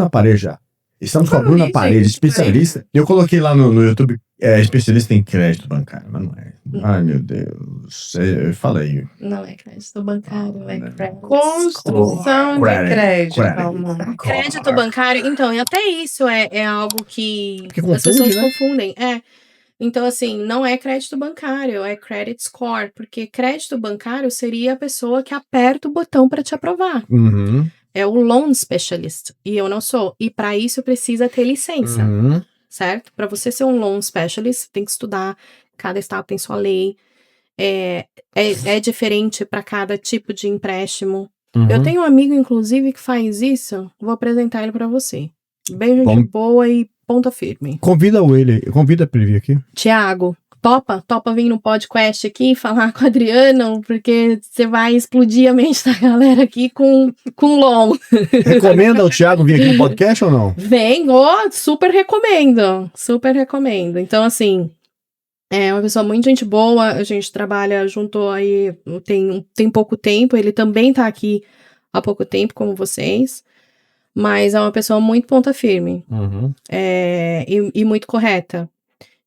Pareja. Estamos com a Bruna Pareja, especialista. Eu coloquei lá no YouTube, especialista em crédito bancário, mas não é. Ai, meu Deus. Eu falei. Não é crédito bancário, é crédito. Construção de crédito. Crédito bancário, então, e até isso é algo que as pessoas confundem. Então, assim, não é crédito bancário, é credit score, porque crédito bancário seria a pessoa que aperta o botão para te aprovar. Uhum. É o loan specialist, e eu não sou. E para isso precisa ter licença, certo? Para você ser um loan specialist, tem que estudar, cada estado tem sua lei, é diferente para cada tipo de empréstimo. Eu tenho um amigo, inclusive, que faz isso, vou apresentar ele para você. Bem gente boa e ponta firme. Convida pra ele vir aqui. Tiago, topa vir no podcast aqui e falar com o Adriano, porque você vai explodir a mente da galera aqui com loan. Recomenda o Thiago vir aqui no podcast ou não? Vem, super recomendo. Então, assim, é uma pessoa muito gente boa, a gente trabalha junto aí tem pouco tempo, ele também tá aqui há pouco tempo, como vocês, mas é uma pessoa muito ponta firme, e muito correta.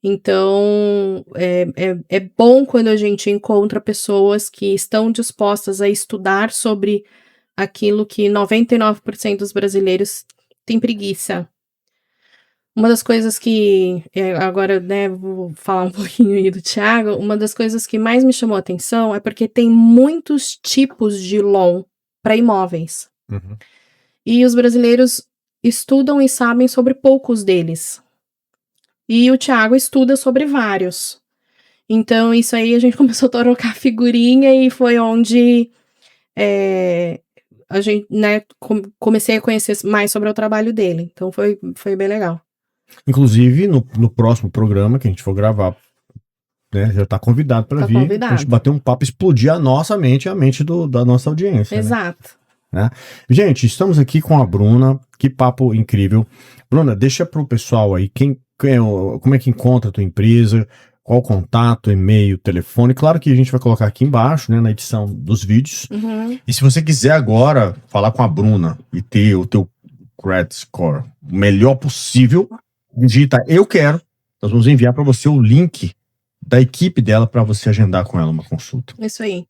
Então, é bom quando a gente encontra pessoas que estão dispostas a estudar sobre aquilo que 99% dos brasileiros têm preguiça. Uma das coisas que, agora, né, vou falar um pouquinho aí do Thiago, uma das coisas que mais me chamou a atenção é porque tem muitos tipos de loan para imóveis. E os brasileiros estudam e sabem sobre poucos deles. E o Thiago estuda sobre vários. Então, isso aí a gente começou a trocar figurinha e foi onde a gente, né, comecei a conhecer mais sobre o trabalho dele. Então, foi bem legal. Inclusive, no próximo programa que a gente for gravar, né, já tá convidado para vir. Convidado. A gente bater um papo, explodir a nossa mente e a mente da nossa audiência. Exato. Né? Gente, estamos aqui com a Bruna. Que papo incrível. Bruna, deixa pro pessoal aí como é que encontra a tua empresa, qual o contato, e-mail, telefone. Claro que a gente vai colocar aqui embaixo, né, na edição dos vídeos. E se você quiser agora falar com a Bruna e ter o teu credit score o melhor possível, digita eu quero. Nós vamos enviar para você o link da equipe dela para você agendar com ela uma consulta. Isso aí.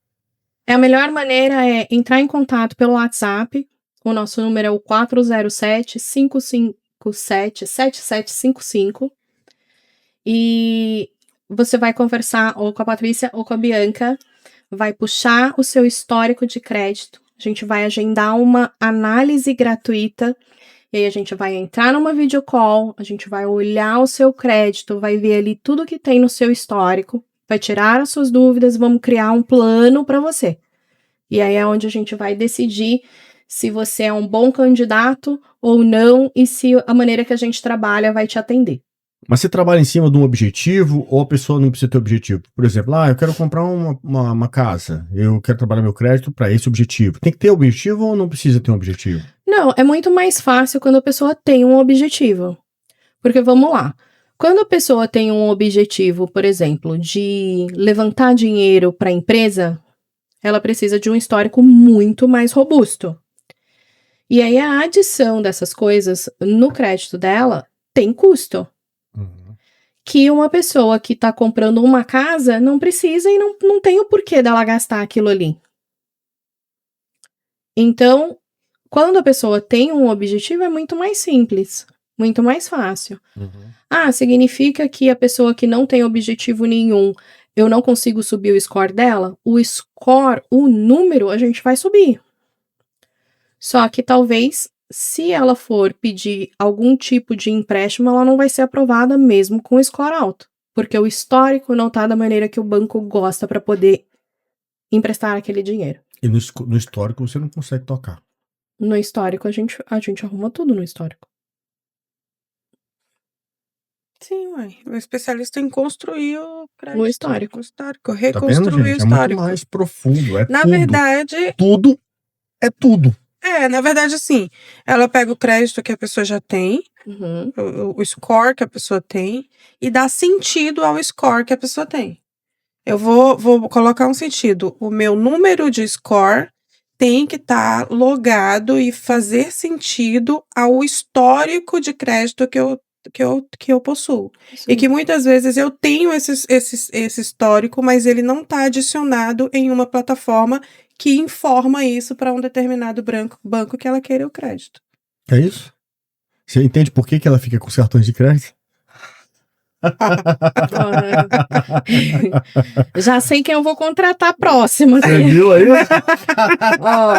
A melhor maneira é entrar em contato pelo WhatsApp. O nosso número é o 407-557-7755. E você vai conversar ou com a Patrícia ou com a Bianca. Vai puxar o seu histórico de crédito. A gente vai agendar uma análise gratuita. E aí a gente vai entrar numa videocall. A gente vai olhar o seu crédito. Vai ver ali tudo que tem no seu histórico. Vai tirar as suas dúvidas. Vamos criar um plano para você. E aí é onde a gente vai decidir se você é um bom candidato ou não e se a maneira que a gente trabalha vai te atender. Mas você trabalha em cima de um objetivo ou a pessoa não precisa ter objetivo? Por exemplo, eu quero comprar uma casa, eu quero trabalhar meu crédito para esse objetivo. Tem que ter objetivo ou não precisa ter um objetivo? Não, é muito mais fácil quando a pessoa tem um objetivo. Porque vamos lá, quando a pessoa tem um objetivo, por exemplo, de levantar dinheiro para a empresa, ela precisa de um histórico muito mais robusto. E aí a adição dessas coisas no crédito dela tem custo. Que uma pessoa que está comprando uma casa não precisa e não tem o porquê dela gastar aquilo ali. Então, quando a pessoa tem um objetivo, é muito mais simples, muito mais fácil. Significa que a pessoa que não tem objetivo nenhum, eu não consigo subir o score dela? O score, o número, a gente vai subir. Só que talvez, se ela for pedir algum tipo de empréstimo, ela não vai ser aprovada mesmo com score alto. Porque o histórico não tá da maneira que o banco gosta para poder emprestar aquele dinheiro. E no histórico você não consegue tocar. No histórico, a gente arruma tudo no histórico. Sim, ué. O especialista em construir o crédito. O histórico. Reconstruir tá vendo, gente? o histórico. É muito mais profundo. Na verdade... Tudo é tudo. Na verdade, assim, ela pega o crédito que a pessoa já tem, o score que a pessoa tem, e dá sentido ao score que a pessoa tem. Eu vou colocar um sentido. O meu número de score tem que estar logado e fazer sentido ao histórico de crédito que eu possuo. Sim. E que muitas vezes eu tenho esse histórico, mas ele não está adicionado em uma plataforma que informa isso para um determinado banco que ela queira o crédito. É isso? Você entende por que ela fica com os cartões de crédito? Já sei quem eu vou contratar próximo. Você viu aí? Ó,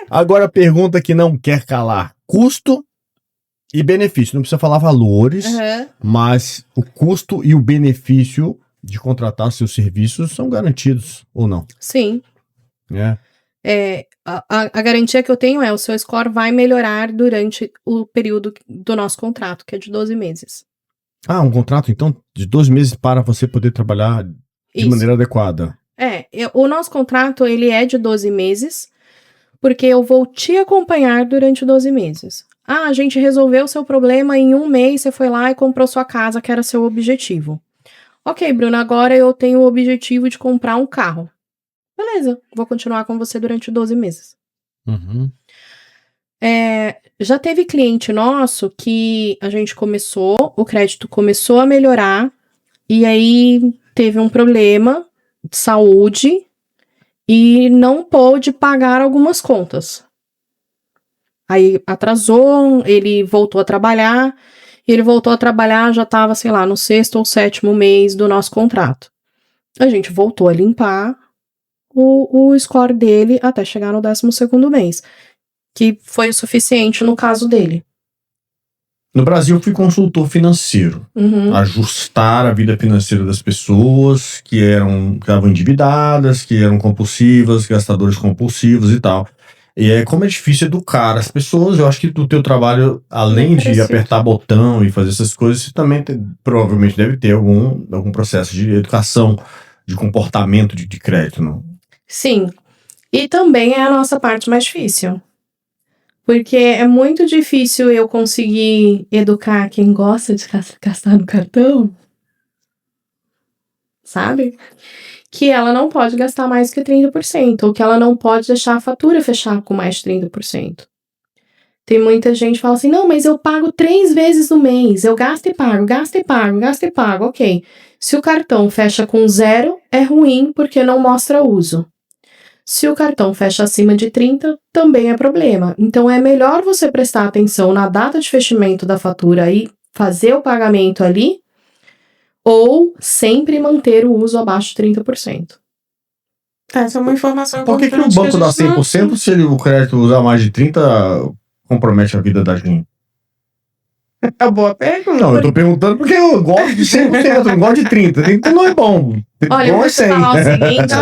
Agora, pergunta que não quer calar. Custo e benefício. Não precisa falar valores, aham. mas o custo e o benefício de contratar seus serviços são garantidos ou não? Sim. A garantia que eu tenho é o seu score vai melhorar durante o período do nosso contrato, que é de 12 meses. um contrato, então, de 12 meses para você poder trabalhar de Isso. maneira adequada. O nosso contrato, ele é de 12 meses, porque eu vou te acompanhar durante 12 meses. A gente resolveu o seu problema em 1 mês, você foi lá e comprou sua casa, que era seu objetivo. Ok, Bruna, agora eu tenho o objetivo de comprar um carro. Beleza, vou continuar com você durante 12 meses. Uhum. Já teve cliente nosso que a gente o crédito começou a melhorar, e aí teve um problema de saúde e não pôde pagar algumas contas. Aí atrasou, ele voltou a trabalhar, já estava, sei lá, no 6º ou 7º mês do nosso contrato. A gente voltou a limpar o score dele até chegar no 12º mês, que foi o suficiente no caso dele. No Brasil, eu fui consultor financeiro. Uhum. Ajustar a vida financeira das pessoas que estavam endividadas, que eram compulsivas, gastadores compulsivos e tal. E como é difícil educar as pessoas, eu acho que o teu trabalho, além de apertar botão e fazer essas coisas, você também provavelmente deve ter algum processo de educação, de comportamento de crédito, não? Sim. E também é a nossa parte mais difícil. Porque é muito difícil eu conseguir educar quem gosta de gastar no cartão, sabe? Que ela não pode gastar mais que 30%, ou que ela não pode deixar a fatura fechar com mais de 30%. Tem muita gente que fala assim, não, mas eu pago 3 vezes no mês, eu gasto e pago, gasto e pago, gasto e pago, ok. Se o cartão fecha com 0, é ruim porque não mostra uso. Se o cartão fecha acima de 30, também é problema. Então, é melhor você prestar atenção na data de fechamento da fatura e fazer o pagamento ali, ou sempre manter o uso abaixo de 30%. Essa é uma informação Por que o banco dá 100% se o crédito usar mais de 30% compromete a vida da gente? É uma boa pergunta. Não, eu tô perguntando porque eu gosto de 100%, eu não gosto de 30%. 30% não é bom. Olha, eu bom vou é te 100%. falar o seguinte,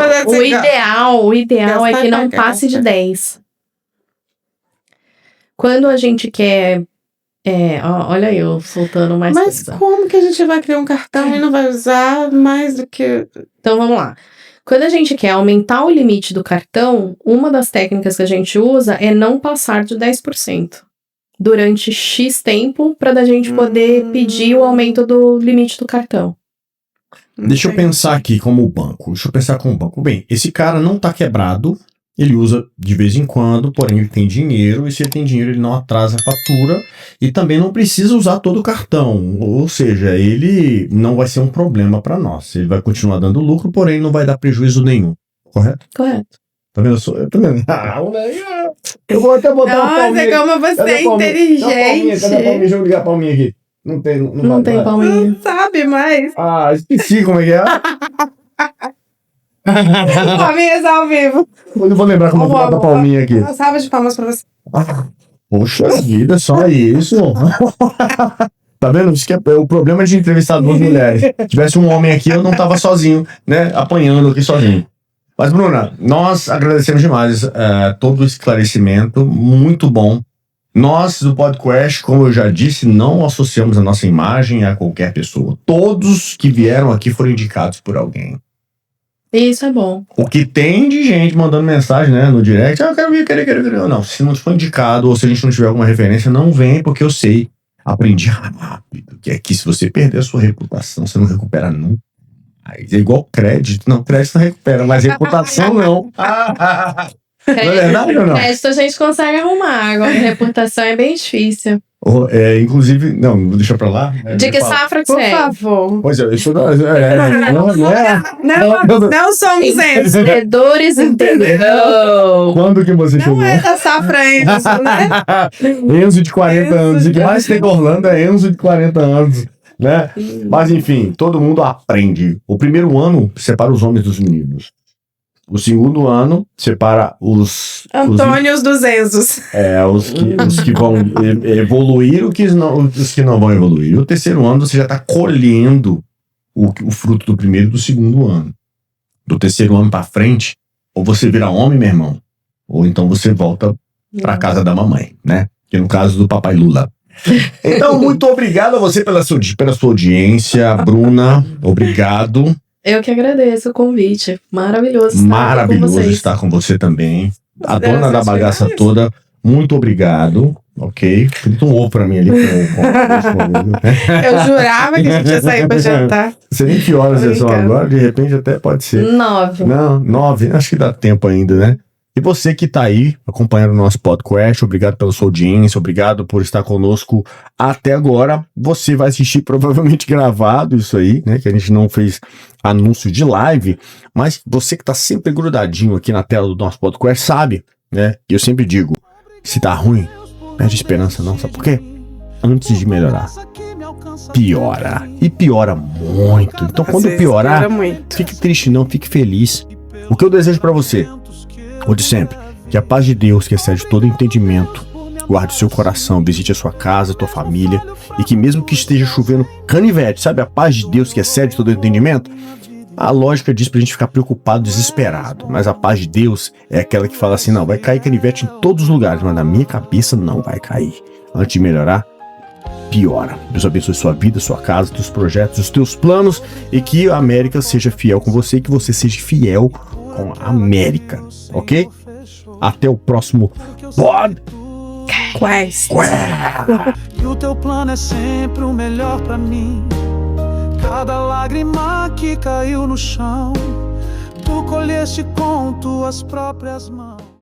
o ideal é que não passe de 10. Quando a gente quer... olha eu soltando mais Mas coisa. como que a gente vai criar um cartão e não vai usar mais do que... Então, vamos lá. Quando a gente quer aumentar o limite do cartão, uma das técnicas que a gente usa é não passar de 10%. Durante X tempo, para a gente poder pedir o aumento do limite do cartão. Deixa eu pensar aqui como banco. Bem, esse cara não tá quebrado, ele usa de vez em quando, porém ele tem dinheiro, e se ele tem dinheiro ele não atrasa a fatura, e também não precisa usar todo o cartão, ou seja, ele não vai ser um problema para nós. Ele vai continuar dando lucro, porém não vai dar prejuízo nenhum, correto? Correto. Tá vendo? Tá vendo? Eu vou até botar uma palminha. Nossa, como você é inteligente. Cadê a palminha? Deixa eu ligar a palminha aqui. Não tem palminha. Não sabe mais. Esqueci como é que é. Palminhas ao vivo. Eu não vou lembrar como é a palminha aqui. Uma salva de palmas pra você. Poxa vida, só isso. Tá vendo? Isso que é o problema de entrevistar 2 mulheres. Se tivesse um homem aqui, eu não tava sozinho, né? Apanhando aqui sozinho. Mas, Bruna, nós agradecemos demais todo o esclarecimento, muito bom. Nós, do podcast, como eu já disse, não associamos a nossa imagem a qualquer pessoa. Todos que vieram aqui foram indicados por alguém. Isso é bom. O que tem de gente mandando mensagem, né, no direct, eu quero vir. Não, se não for indicado ou se a gente não tiver alguma referência, não vem, porque eu sei, aprendi rápido, que aqui se você perder a sua reputação, você não recupera nunca. É igual crédito. Não, crédito não recupera, mas reputação não. Não é verdade ou não? Crédito a gente consegue arrumar, agora reputação é bem difícil. Inclusive, não, deixa pra lá. De que safra que Por você é? favor. Pois é, isso não Não somos Enzo. Vendedores entendeu? Quando que você chegou? Não é da safra Enzo, né? Enzo de 40 anos. O que mais tem em Orlando é Enzo de 40 anos, né? Mas enfim, todo mundo aprende. O primeiro ano separa os homens dos meninos. O segundo ano separa os Antônios dos Enzos. os que vão evoluir, os que não vão evoluir. E o terceiro ano você já está colhendo o fruto do primeiro e do segundo ano. Do terceiro ano para frente, ou você vira homem, meu irmão, ou então você volta para casa da mamãe, né? Que no caso do papai Lula. Então, muito obrigado a você pela sua audiência, Bruna. Obrigado. Eu que agradeço o convite. Maravilhoso Estar com você também. A dona da bagaça toda, muito obrigado. Ok? Frita um ovo pra mim ali. Eu jurava que a gente ia sair pra jantar. Não sei nem que horas são agora, de repente até pode ser. 9. Não, 9. Acho que dá tempo ainda, né? E você que tá aí acompanhando o nosso podcast, obrigado pela sua audiência, obrigado por estar conosco até agora. Você vai assistir provavelmente gravado isso aí, né? Que a gente não fez anúncio de live, mas você que tá sempre grudadinho aqui na tela do nosso podcast sabe, né? E eu sempre digo, se tá ruim, não perde esperança não, sabe por quê? Antes de melhorar, piora. E piora muito. Então quando piorar, fique triste não, fique feliz. O que eu desejo pra você? O de sempre, que a paz de Deus, que excede todo entendimento, guarde seu coração, visite a sua casa, a tua família, e que mesmo que esteja chovendo canivete, sabe a paz de Deus que excede todo entendimento? A lógica diz pra gente ficar preocupado, desesperado, mas a paz de Deus é aquela que fala assim, não, vai cair canivete em todos os lugares, mas na minha cabeça não vai cair. Antes de melhorar, piora. Deus abençoe sua vida, sua casa, teus projetos, os teus planos, e que a América seja fiel com você e que você seja fiel com a América, ok? Até o próximo Quais? E o teu plano é sempre o melhor pra mim. Cada lágrima que caiu no chão, tu colheste com tuas próprias mãos.